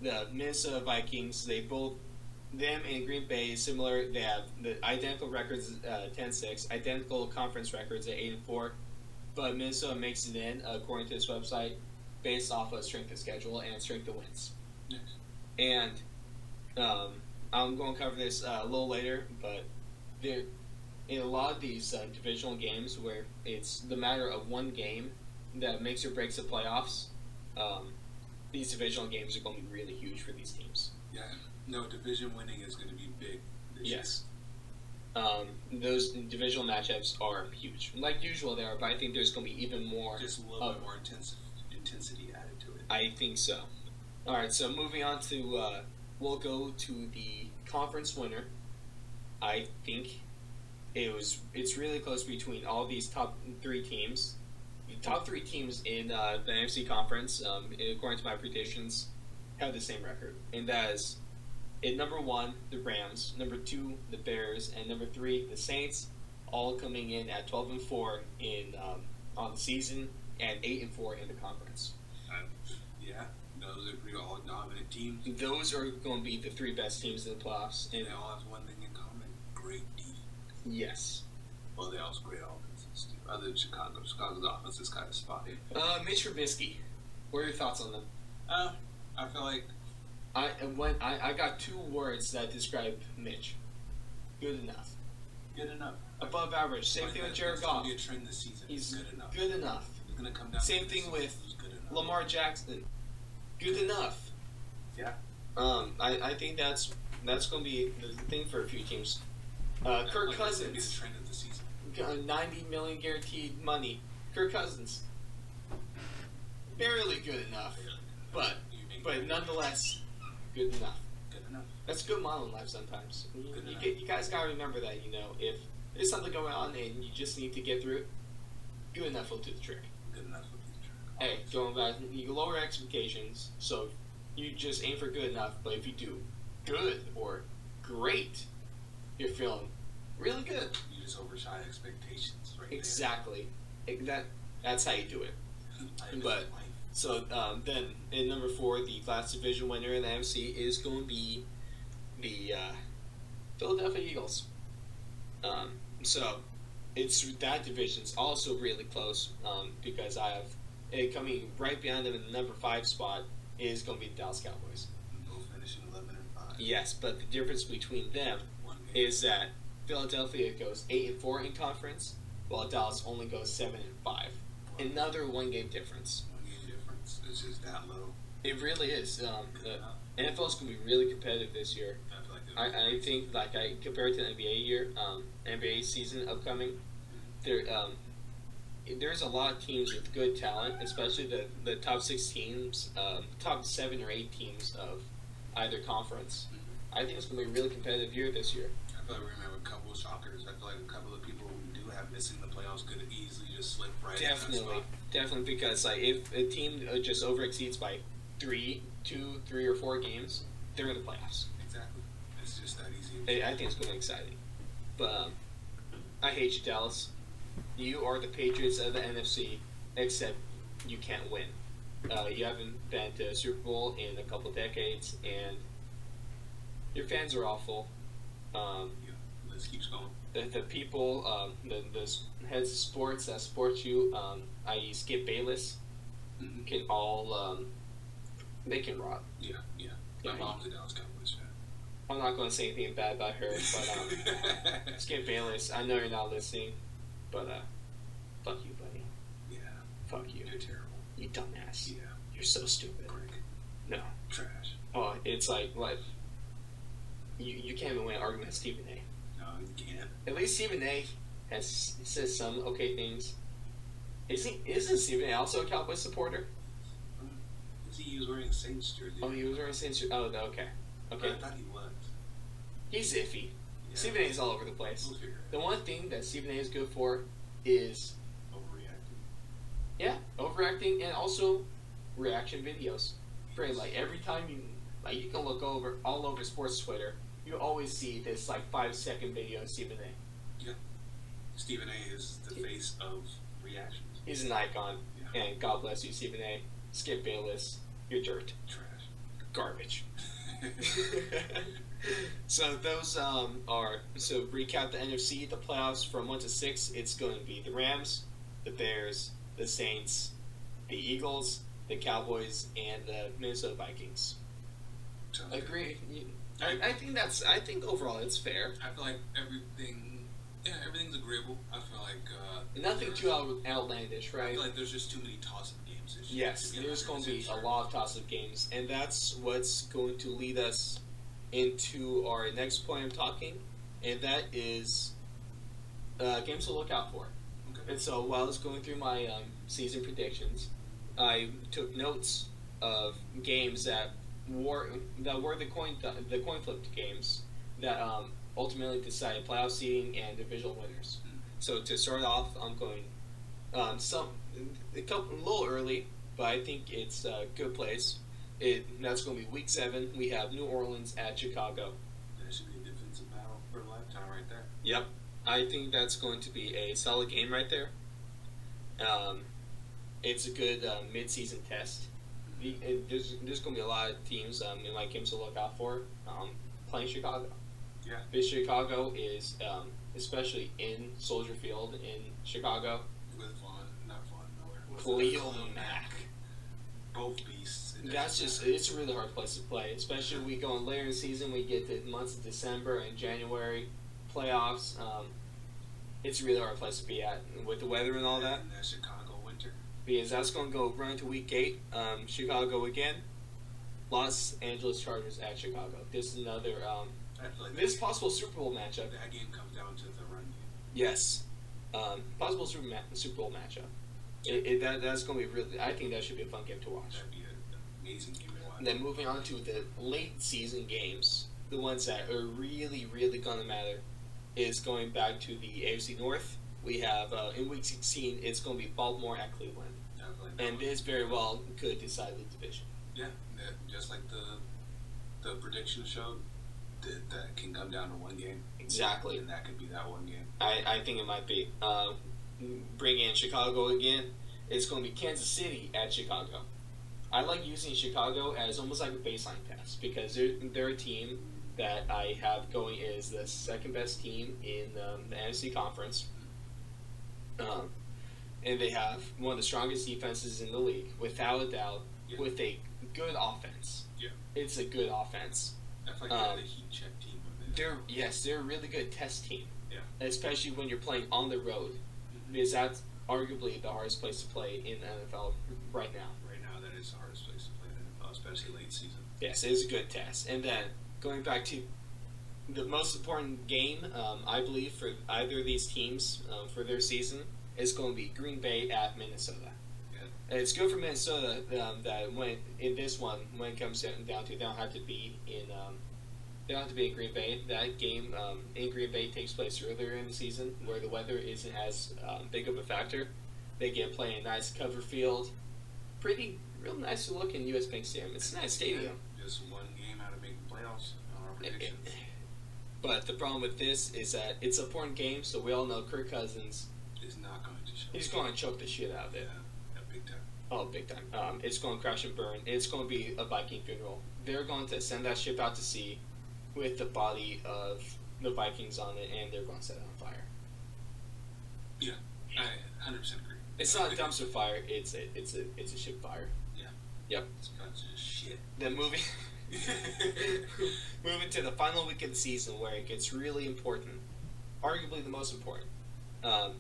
S3: the Minnesota Vikings, them and Green Bay is similar. They have the identical records, 10-6, identical conference records at 8-4, but Minnesota makes it in according to this website based off of strength of schedule and strength of wins.
S4: Yes.
S3: And I'm going to cover this a little later, but there in a lot of these divisional games where it's the matter of one game that makes or breaks the playoffs. These divisional games are going to be really huge for these teams.
S4: Yeah. No, division winning is going to be big this
S3: Yes. Those divisional matchups are huge. Like usual, they are, but I think there's going to be even more.
S4: year. Just a little bit more intensity added to it.
S3: I think so. All right, so moving on to, we'll go to the conference winner. I think it's really close between all these top three teams. The top three teams in the NFC conference, according to my predictions, have the same record, and that is, at number 1, the Rams, number 2, the Bears, and number 3, the Saints, all coming in at 12-4 in on the season and 8-4 in the conference.
S4: Yeah, those are pretty all dominant teams.
S3: Those are going to be the 3 best teams in the playoffs.
S4: And they all have one thing in common: great defense.
S3: Yes.
S4: Well, they also great offenses too. Other than Chicago, Chicago's offense is kind of spotty.
S3: Mitch Trubisky, what are your thoughts on them?
S4: I feel like
S3: I got 2 words that describe Mitch. Good enough.
S4: good enough.
S3: Above average. Same thing with Jared
S4: That's gonna
S3: Goff.
S4: be a trend this season.
S3: He's
S4: good enough.
S3: Good enough.
S4: It's gonna come down.
S3: Same
S4: to
S3: thing
S4: this
S3: with
S4: season. Who's good enough.
S3: Lamar Jackson. Good enough.
S4: Yeah.
S3: I think that's going to be the thing for a few teams. Kirk
S4: Like, that's gonna be the
S3: Cousins.
S4: trend of the season.
S3: $90 million guaranteed money. Kirk Cousins. Barely good enough, but nonetheless, good enough.
S4: Good enough.
S3: That's good model in life sometimes.
S4: Good enough.
S3: You guys gotta remember that, if there's something going on and you just need to get through it, good enough will do the trick.
S4: Good enough for the future.
S3: Hey, going back, you lower expectations, so you just aim for good enough, but if you do good or great, you're feeling really good.
S4: You just overshot expectations, right?
S3: Exactly. That's how you do it. But so then in number 4, the class division winner in the NFC is going to be the Philadelphia Eagles. So it's that division's also really close because I have it coming right behind them in the number 5 spot is going to be the Dallas Cowboys.
S4: both finishing 11-5.
S3: Yes, but the difference between them
S4: One game.
S3: is that Philadelphia goes 8-4 in conference, while Dallas only goes 7-5. Another 1-game difference.
S4: One game difference. It's just that low.
S3: It really is.
S4: Good
S3: The
S4: enough.
S3: NFL's gonna be really competitive this year.
S4: I feel like
S3: I think I compare it to the NBA year, NBA season upcoming. There's a lot of teams with good talent, especially the top 6 teams, top 7 or 8 teams of either conference. I think it's gonna be a really competitive year this year.
S4: I feel like we're gonna have a couple of shockers. I feel like a couple of people we do have missing the playoffs could easily just slip right in that spot.
S3: Definitely, because if a team just overexceeds by 2, 3, or 4 games, they're in the playoffs.
S4: Exactly. It's just that easy.
S3: I think it's going to be exciting. But I hate you, Dallas. You are the Patriots of the NFC, except you can't win. You haven't been to a Super Bowl in a couple decades, and your fans are awful.
S4: Yeah, this keeps going.
S3: The people, the heads of sports that support you, i.e. Skip Bayless, can all, they can rot.
S4: Yeah.
S3: Yeah,
S4: My mom's a Dallas Cowboys fan.
S3: I'm not going to say anything bad about her, but Skip Bayless, I know you're not listening, but fuck you, buddy.
S4: Yeah.
S3: Fuck you.
S4: You're terrible.
S3: You dumbass.
S4: Yeah.
S3: You're so stupid.
S4: Prick.
S3: No.
S4: Trash.
S3: Oh, it's like, what? You can't even win an argument with Stephen A.
S4: No, you can't.
S3: At least Stephen A. says some okay things. Isn't Stephen A. also a Cowboys supporter?
S4: He was wearing a Saints jersey.
S3: Oh, he was wearing Saints. Oh, okay. Okay.
S4: I thought he was.
S3: He's iffy.
S4: Yeah.
S3: Stephen A. is all over the place.
S4: We'll figure it
S3: The one thing that Stephen A. is good for is,
S4: out. Overreacting.
S3: yeah, overacting and also reaction videos. For like every time you can look all over sports Twitter, you always see this 5-second video of Stephen A.
S4: Stephen A. is the face of reactions.
S3: He's an icon,
S4: Yeah.
S3: and God bless you, Stephen A. Skip Bayless, you're dirt,
S4: Trash.
S3: garbage. So those so recap the NFC, the playoffs from 1 to 6. It's going to be the Rams, the Bears, the Saints, the Eagles, the Cowboys, and the Minnesota Vikings.
S4: Sounds good.
S3: Agree? I think overall it's fair.
S4: I feel like everything's agreeable. I feel like
S3: Nothing
S4: there's-
S3: too outlandish,
S4: I
S3: right?
S4: feel like there's just too many toss-up games this year.
S3: Yes,
S4: to be
S3: there's going to
S4: 100%
S3: be a
S4: sure.
S3: lot of toss-up games, and that's what's going to lead us into our next point of talking, and that is games to look out for.
S4: Okay.
S3: And so while I was going through my season predictions, I took notes of games that were the coin flip games that ultimately decided playoff seeding and divisional winners. So to start off, I'm going a little early, but I think it's a good place. That's going to be week 7. We have New Orleans at Chicago.
S4: That should be a defensive battle for a lifetime right there.
S3: Yep, I think that's going to be a solid game right there. It's a good mid-season test. There's going to be a lot of teams in my games to look out for playing Chicago.
S4: Yeah.
S3: This Chicago is, especially in Soldier Field in Chicago,
S4: With not Vaughn Miller. with,
S3: Khalil Mack.
S4: Both beasts.
S3: It's a really hard place to play, especially we go in later in the season. We get to months of December and January playoffs. It's a really hard place to be at with the weather and all that.
S4: And that Chicago winter.
S3: Because that's going to go run to week 8. Chicago again. Los Angeles Chargers at Chicago. This is another.
S4: I feel like
S3: This possible Super Bowl matchup.
S4: that game comes down to the run game.
S3: Yes. Possible Super Bowl matchup. That's going to be really. I think that should be a fun game to watch.
S4: That'd be an amazing game to watch.
S3: And then moving on to the late season games, the ones that are really, really going to matter, is going back to the AFC North. We have in week 16, it's going to be Baltimore at Cleveland,
S4: I feel like that
S3: and
S4: one-
S3: this very well could decide the division.
S4: Yeah, just like the prediction showed, that can come down to one game.
S3: Exactly.
S4: And that could be that one game.
S3: I think it might be. Bring in Chicago again. It's going to be Kansas City at Chicago. I like using Chicago as almost like a baseline test because they're a team that I have going as the second best team in the NFC conference. And they have one of the strongest defenses in the league, without a doubt,
S4: Yeah.
S3: with a good offense.
S4: Yeah.
S3: It's a good offense.
S4: I feel like they're the heat check team of this.
S3: They're a really good test team.
S4: Yeah.
S3: Especially when you're playing on the road,
S4: Mhm.
S3: because that's arguably the hardest place to play in the NFL right now.
S4: Right now, that is the hardest place to play in the NFL, especially late season.
S3: Yes, it is a good test. And then going back to the most important game, I believe for either of these teams for their season is going to be Green Bay at Minnesota.
S4: Yeah.
S3: And it's good for Minnesota that when in this one, when it comes down to, they don't have to be in Green Bay. That game in Green Bay takes place earlier in the season, where the weather isn't as big of a factor. They get play in a nice cover field, real nice to look in U.S. Bank Stadium. It's a nice stadium.
S4: Yeah, just one game out of making playoffs on our predictions.
S3: But the problem with this is that it's an important game, so we all know Kirk Cousins.
S4: Is not going to show.
S3: He's going to choke the shit out of it.
S4: Yeah, big time.
S3: Oh, big time. It's going to crash and burn. It's going to be a Viking funeral. They're going to send that ship out to sea with the body of the Vikings on it, and they're going to set it on fire.
S4: I 100% agree.
S3: It's not a dumpster fire. It's a ship fire.
S4: It's a bunch of shit.
S3: Then moving to the final week of the season, where it gets really important, arguably the most important.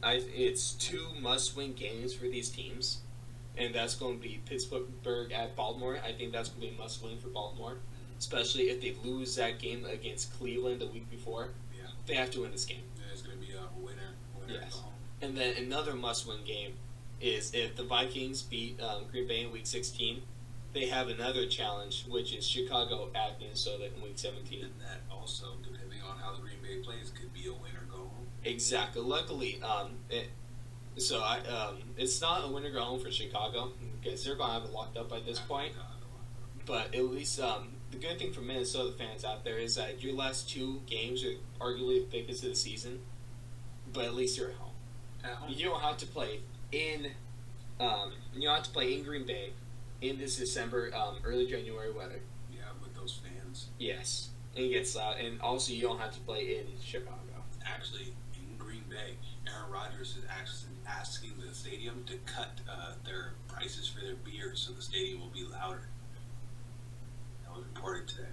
S3: It's 2 must-win games for these teams, and that's going to be Pittsburgh at Baltimore. I think that's going to be a must-win for Baltimore, especially if they lose that game against Cleveland the week before.
S4: Yeah.
S3: They have to win this game.
S4: There's going to be a winner.
S3: Yes.
S4: Go home.
S3: And then another must-win game is if the Vikings beat Green Bay in Week 16, they have another challenge, which is Chicago at Minnesota in Week 17.
S4: And that also, depending on how the Green Bay plays, could be a win or go home.
S3: Exactly. Luckily, it's not a win or go home for Chicago because they're going to have it locked up by this point. But at least the good thing for Minnesota fans out there is that your last 2 games are arguably the biggest of the season, but at least you're at home.
S4: At home.
S3: You don't have to play in Green Bay in this December, early January weather.
S4: Yeah, with those fans.
S3: Yes, and it gets loud, and also you don't have to play in Chicago.
S4: Actually, in Green Bay, Aaron Rodgers is actually asking the stadium to cut their prices for their beers, so the stadium will be louder. That was reported today.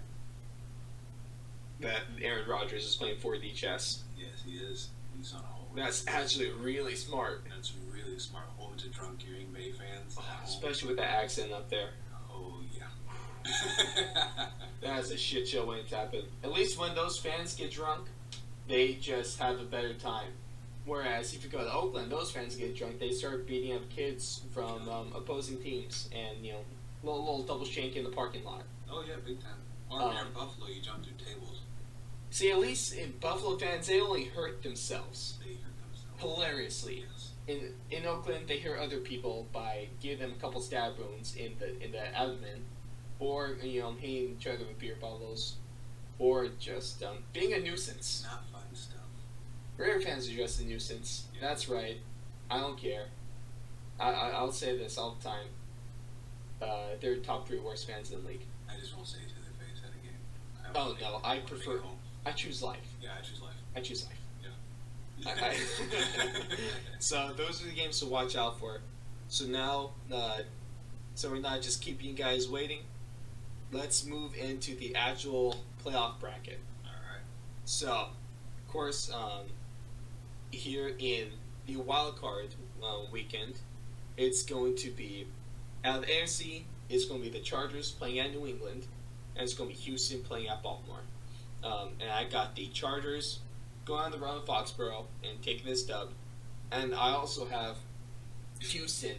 S3: that Aaron Rodgers is playing 4D chess.
S4: Yes, he is. He's on a whole.
S3: That's actually really smart.
S4: That's really smart. A whole bunch of drunk Green Bay fans.
S3: Especially with the accent up there.
S4: Oh yeah.
S3: That's a shit show when it's happened. At least when those fans get drunk, they just have a better time. Whereas if you go to Oakland, those fans get drunk, they start beating up kids from opposing teams, and little double shank in the parking lot.
S4: Oh yeah, big time. Or near Buffalo, you jump through tables.
S3: See, at least in Buffalo fans, they only hurt themselves.
S4: They hurt themselves.
S3: Hilariously.
S4: Yes.
S3: In Oakland, they hurt other people by giving them a couple stab wounds in the abdomen, or hitting each other with beer bottles, or just being a nuisance.
S4: Not fun stuff.
S3: Raider fans are just a nuisance.
S4: Yeah.
S3: That's right. I don't care. I'll say this all the time. They're top 3 worst fans in the league.
S4: I just won't say it to their face at a game.
S3: Oh no, I prefer. I choose life.
S4: Yeah, I choose life.
S3: I choose life.
S4: Yeah.
S3: So those are the games to watch out for. So now, so we're not just keeping you guys waiting. Let's move into the actual playoff bracket.
S4: Alright.
S3: So, of course, here in the wild card weekend, it's going to be out of the AFC. It's going to be the Chargers playing at New England, and it's going to be Houston playing at Baltimore. And I got the Chargers going on the road in Foxborough and taking this dub, and I also have Houston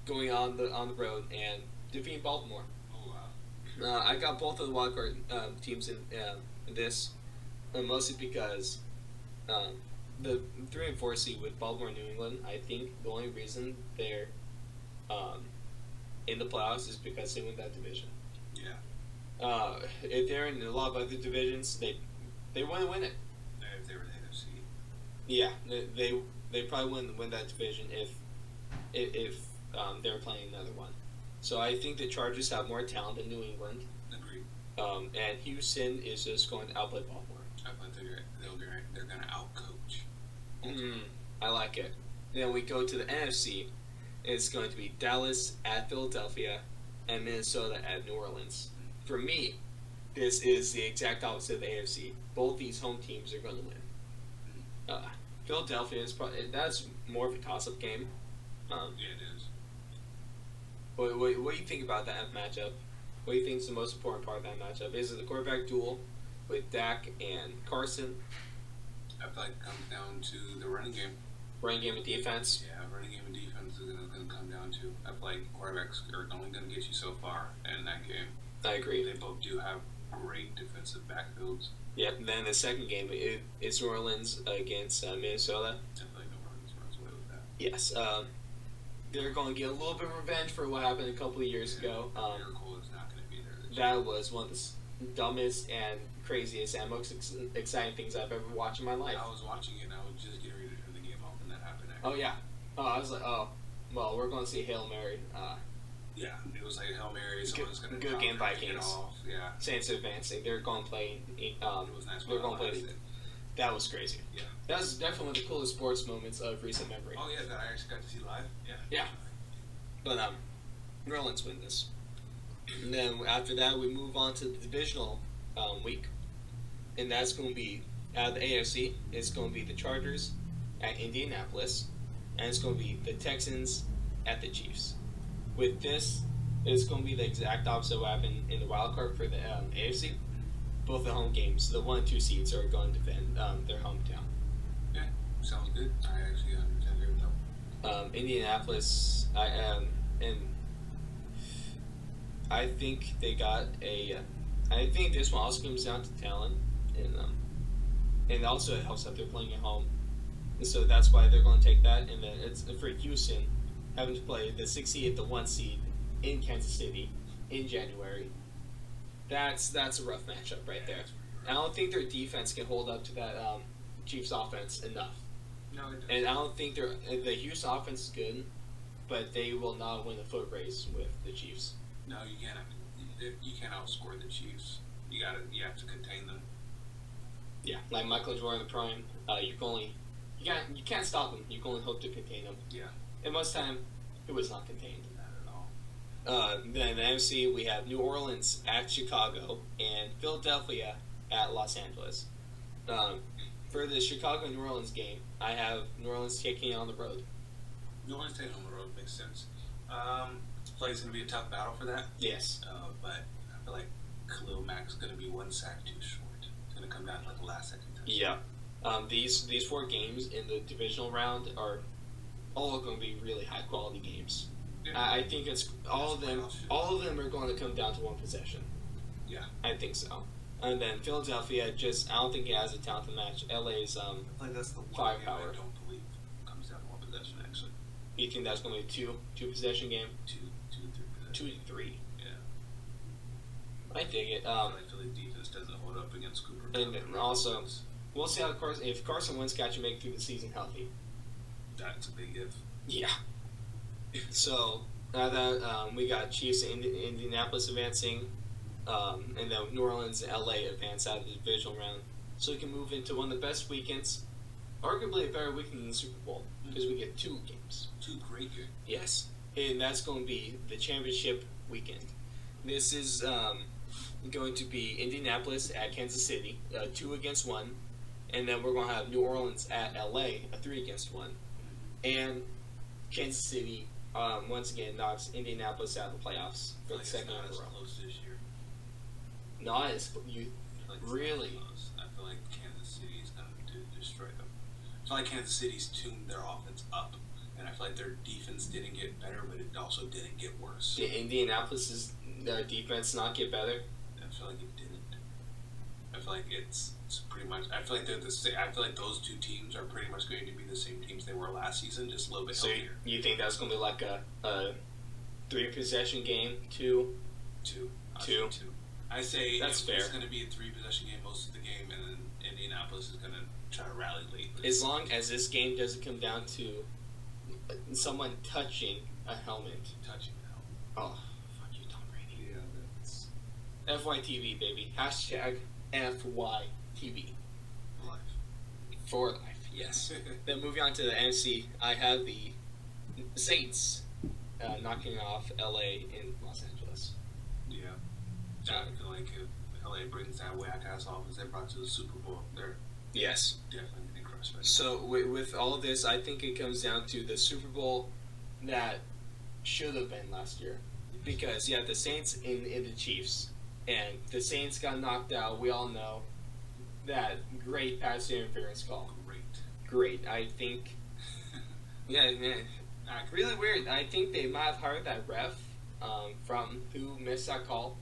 S3: going on the road and defeating Baltimore.
S4: Oh wow.
S3: I got both of the wildcard teams in this, mostly because the 3 and 4 seed with Baltimore and New England. I think the only reason they're in the playoffs is because they win that division.
S4: Yeah.
S3: If they're in a lot of other divisions, they wouldn't win it.
S4: If they were the NFC.
S3: Yeah, they probably wouldn't win that division if they were playing another one. So I think the Chargers have more talent than New England.
S4: Agreed.
S3: And Houston is just going to outplay Baltimore.
S4: I think they're going to outcoach.
S3: I like it. Then we go to the NFC. It's going to be Dallas at Philadelphia and Minnesota at New Orleans. For me, this is the exact opposite of the AFC. Both these home teams are going to win. Philadelphia is that's more of a toss-up game.
S4: Yeah, it is.
S3: What do you think about that matchup? What do you think is the most important part of that matchup? Is it the quarterback duel with Dak and Carson?
S4: I feel like it comes down to the running game.
S3: Running game and defense?
S4: Yeah, running game and defense is going to come down to. I feel like quarterbacks are only going to get you so far in that game.
S3: I agree.
S4: They both do have great defensive backfields.
S3: Yep, and then the second game, it's New Orleans against Minnesota.
S4: I feel like New Orleans runs away with that.
S3: Yes, they're going to get a little bit of revenge for what happened a couple of years ago.
S4: Miracle is not going to be there this
S3: That was one of the dumbest and craziest and most exciting things I've ever watched in my life.
S4: I was watching it and I was just getting ready to turn the game off when that happened.
S3: Oh, yeah. Oh, I was like, oh, well, we're going to see Hail Mary.
S4: Yeah, it was like Hail Mary, someone's going to
S3: good game,
S4: get
S3: Vikings.
S4: off. Yeah.
S3: Saints advancing. They're going to play.
S4: It was nice.
S3: They're going to play. That was crazy.
S4: Yeah.
S3: That was definitely one of the coolest sports moments of recent memory.
S4: Oh, yeah, that I actually got to see live. Yeah.
S3: Yeah. But New Orleans win this. And then after that, we move on to the divisional week, and that's going to be out of the AFC. It's going to be the Chargers at Indianapolis, and it's going to be the Texans at the Chiefs. With this, it's going to be the exact opposite of what happened in the wild card for the AFC. Both the home games, the 1 and 2 seeds are going to defend their hometown.
S4: Yeah, sounds good. I actually 100% agree with that.
S3: Indianapolis, and I think they got a. I think this one also comes down to talent, and also it helps that they're playing at home, and so that's why they're going to take that. And then it's for Houston having to play the 6 seed, the 1 seed in Kansas City in January. That's a rough matchup right there. I don't think their defense can hold up to that Chiefs offense enough.
S4: No, it doesn't.
S3: And I don't think the Houston offense is good, but they will not win the foot race with the Chiefs.
S4: No, you can't. You can't outscore the Chiefs. You have to contain them.
S3: Yeah, like Michael Jordan in the prime, you can't stop them. You can only hope to contain them.
S4: Yeah.
S3: And most of the time, it was not contained.
S4: Not at all.
S3: Then in the NFC, we have New Orleans at Chicago and Philadelphia at Los Angeles. For the Chicago New Orleans game, I have New Orleans taking it on the road.
S4: New Orleans taking on the road makes sense. I feel like it's going to be a tough battle for that.
S3: Yes.
S4: But I feel like Khalil Mack's going to be one sack too short. It's going to come down to like the last second touchdown.
S3: Yeah. These 4 games in the divisional round are all going to be really high quality games.
S4: Yeah.
S3: I think it's all of them. All of them are going to come down to one possession.
S4: Yeah.
S3: I think so. And then Philadelphia, I don't think it has a talent to match LA's.
S4: I feel like that's the one
S3: Firepower.
S4: game I don't believe comes down to one possession, actually.
S3: You think that's going to be two possession game?
S4: Two, 3 possessions.
S3: 2 to 3.
S4: Yeah.
S3: I dig it.
S4: I feel like Philly defense doesn't hold up against Cooper.
S3: And also, we'll see how if Carson Wentz got you make through the season healthy.
S4: That's a big if.
S3: Yeah. So now that we got Chiefs in Indianapolis advancing, and then New Orleans and LA advance out of the divisional round, so we can move into one of the best weekends, arguably a better weekend than the Super Bowl because we get 2 games.
S4: 2 great games.
S3: Yes, and that's going to be the championship weekend. This is going to be Indianapolis at Kansas City, 2 against 1, and then we're going to have New Orleans at LA, a 3 against 1, and Kansas City once again knocks Indianapolis out of the playoffs for the
S4: It's
S3: second
S4: not
S3: in
S4: as
S3: a row.
S4: close this year.
S3: Not as you
S4: I feel like it's
S3: Really?
S4: not close. I feel like Kansas City is going to destroy them. I feel like Kansas City's tuned their offense up, and I feel like their defense didn't get better, but it also didn't get worse.
S3: did Indianapolis's defense not get better?
S4: I feel like it didn't. I feel like it's pretty much. I feel like they're the same. I feel like those 2 teams are pretty much going to be the same teams they were last season, just a little bit
S3: So
S4: healthier.
S3: you think that's going to be like a 3 possession game, 2?
S4: 2. I'll
S3: Two.
S4: say 2. I say
S3: That's fair.
S4: It's going to be a 3 possession game most of the game, and then Indianapolis is going to try to rally late.
S3: As long as this game doesn't come down to someone touching a helmet.
S4: touching now.
S3: Oh, fuck you, Tom Brady.
S4: Yeah, that's
S3: FYTV, baby. Hashtag FYTV.
S4: life.
S3: For life, yes. Then moving on to the NFC, I have the Saints knocking off LA in Los Angeles.
S4: Yeah. I feel like if LA brings that whack ass offense they brought to the Super Bowl, they're
S3: Yes.
S4: definitely going to crush.
S3: So with all of this, I think it comes down to the Super Bowl that should have been last year, because you have the Saints in the Chiefs, and the Saints got knocked out. We all know that great pass interference call. Great. I think. Yeah, man. Really weird. I think they might have hired that ref from who missed that call.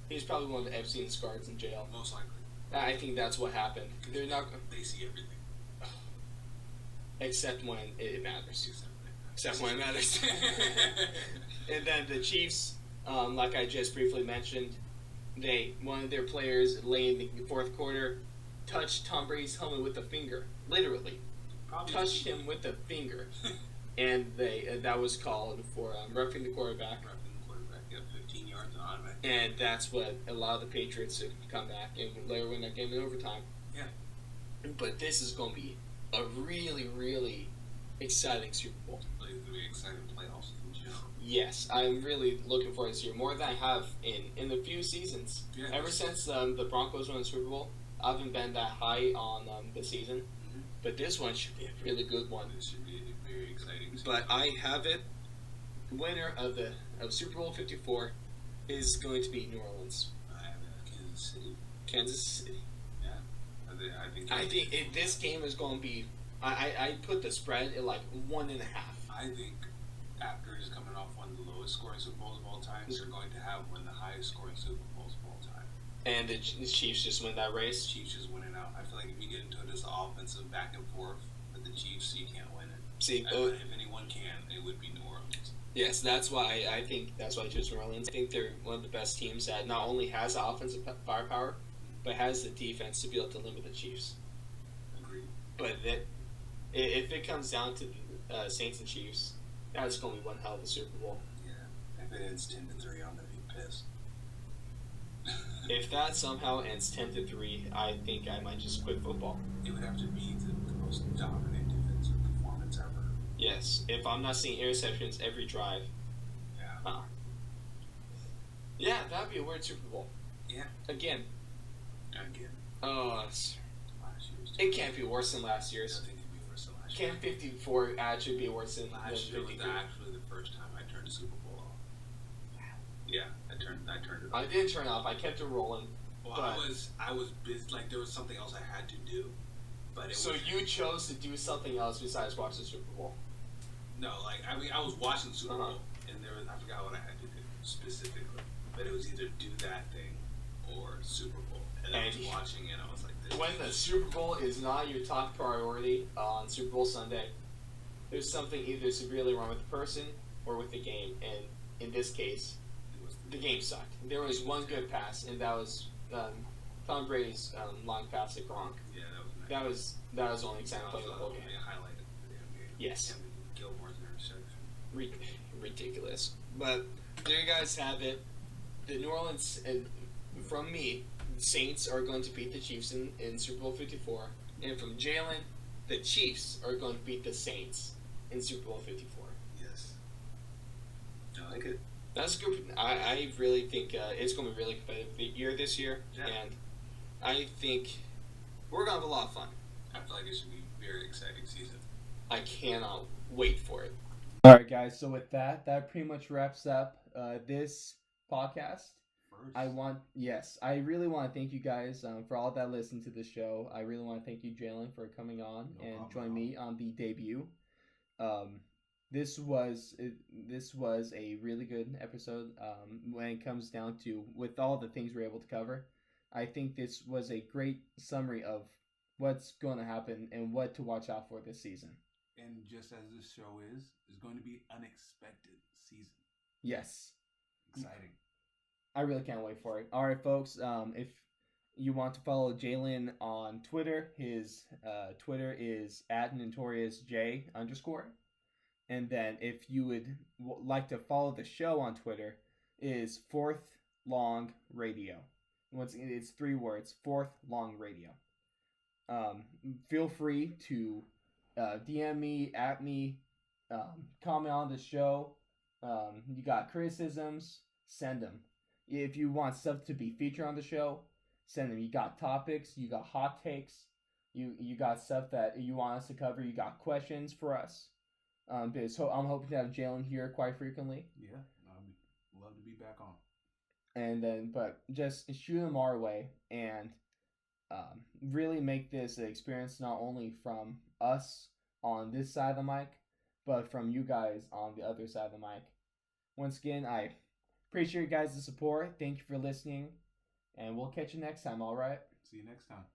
S3: He's probably one of the Epstein's guards in jail.
S4: Most likely.
S3: I think that's what happened. They're not,
S4: They see everything.
S3: except when it matters.
S4: Except
S3: Except when it matters. And then the Chiefs, like I just briefly mentioned, one of their players late in the 4th quarter touched Tom Brady's helmet with a finger, literally
S4: Probably
S3: touched him with a finger, and that was called for roughing the quarterback.
S4: Roughing the quarterback, 15 yards on it.
S3: And that's what allowed the Patriots to come back and later win that game in overtime.
S4: Yeah.
S3: But this is going to be a really, really exciting Super Bowl.
S4: It's going to be exciting playoffs in general.
S3: Yes, I'm really looking forward to this year, more than I have in the few seasons.
S4: Yeah.
S3: Ever since the Broncos won the Super Bowl, I haven't been that high on the season.
S4: Mhm.
S3: But this one should be a really good one.
S4: This should be a very exciting season.
S3: But I have it. Winner of Super Bowl 54 is going to be New Orleans.
S4: I have Kansas City.
S3: Kansas City.
S4: I think
S3: This game is going to be. I put the spread at like 1.5.
S4: I think after is coming off one of the lowest scoring Super Bowls of all time, they're going to have one of the highest scoring Super Bowls of all time.
S3: And the Chiefs just win that race.
S4: Chiefs just winning out. I feel like if you get into this offensive back and forth with the Chiefs, you can't win it.
S3: See,
S4: If anyone can, it would be New Orleans.
S3: yes, that's why I think that's why I chose New Orleans. I think they're one of the best teams that not only has offensive firepower, but has the defense to be able to limit the Chiefs.
S4: Agreed.
S3: But if it comes down to the Saints and Chiefs, that's going to be one hell of a Super Bowl.
S4: Yeah. If it ends 10-3, I'm gonna be pissed.
S3: If that somehow ends 10-3, I think I might just quit football.
S4: It would have to be the most dominant defensive performance ever.
S3: Yes, if I'm not seeing interceptions every drive.
S4: Yeah.
S3: Yeah, that'd be a weird Super Bowl.
S4: Yeah.
S3: Again,
S4: Again,
S3: Last
S4: last year's.
S3: it can't be worse than last
S4: I
S3: year's.
S4: think it'd be worse than last year.
S3: Can't 54 actually be worse than
S4: Last year was
S3: 53?
S4: actually the first time I turned the Super Bowl off. Yeah, I turned it
S3: I
S4: off.
S3: didn't turn off. I kept it rolling.
S4: Well,
S3: but-
S4: I was busy. Like there was something else I had to do, but it
S3: So
S4: was,
S3: you chose to do something else besides watch the Super Bowl.
S4: no, like I mean, I was watching the Super
S3: Uh-huh.
S4: Bowl, and there was I forgot what I had to do specifically, but it was either do that thing or Super Bowl, and I was
S3: And-
S4: watching it. And I was like, this
S3: When the Super Bowl is not your top priority on Super Bowl Sunday, there's something either severely wrong with the person or with the game. And in this case,
S4: it was
S3: the game sucked. There was one good pass, and that was Tom Brady's long pass to Gronk.
S4: Yeah, that was nice.
S3: That was the only example of the whole game.
S4: Only a highlight of the damn game.
S3: Yes.
S4: And Gilmore's interception.
S3: Ridiculous. But there you guys have it. The New Orleans, from me, Saints are going to beat the Chiefs in Super Bowl 54. And from Jalen, the Chiefs are going to beat the Saints in Super Bowl 54.
S4: Yes. I like it.
S3: That's good. I really think it's going to be a really competitive year this year.
S4: Yeah.
S3: And I think we're going to have a lot of fun.
S4: I feel like it should be a very exciting season.
S3: I cannot wait for it.
S1: All right, guys. So with that pretty much wraps up this podcast.
S2: First.
S1: I really want to thank you guys for all that listen to the show. I really want to thank you, Jalen, for coming on
S2: No
S1: and
S2: problem
S1: joining
S2: at
S1: me on the debut. This was a really good episode. When it comes down to with all the things we're able to cover, I think this was a great summary of what's going to happen and what to watch out for this season.
S2: And just as this show is going to be unexpected season.
S1: Yes.
S2: Exciting.
S1: I really can't wait for it. All right, folks. If you want to follow Jalen on Twitter, his Twitter is @notoriousJ_. And then if you would like to follow the show on Twitter, is Fourth Long Radio. Once again, it's 3 words, Fourth Long Radio. Feel free to DM me, at me, comment on the show. You got criticisms, send them. If you want stuff to be featured on the show, send them. You got topics, you got hot takes, you got stuff that you want us to cover, you got questions for us. So I'm hoping to have Jalen here quite frequently.
S2: Yeah, I'd love to be back on.
S1: And then, but just shoot them our way and really make this an experience not only from us on this side of the mic, but from you guys on the other side of the mic. Once again, I appreciate you guys' support. Thank you for listening, and we'll catch you next time, all right?
S2: See you next time.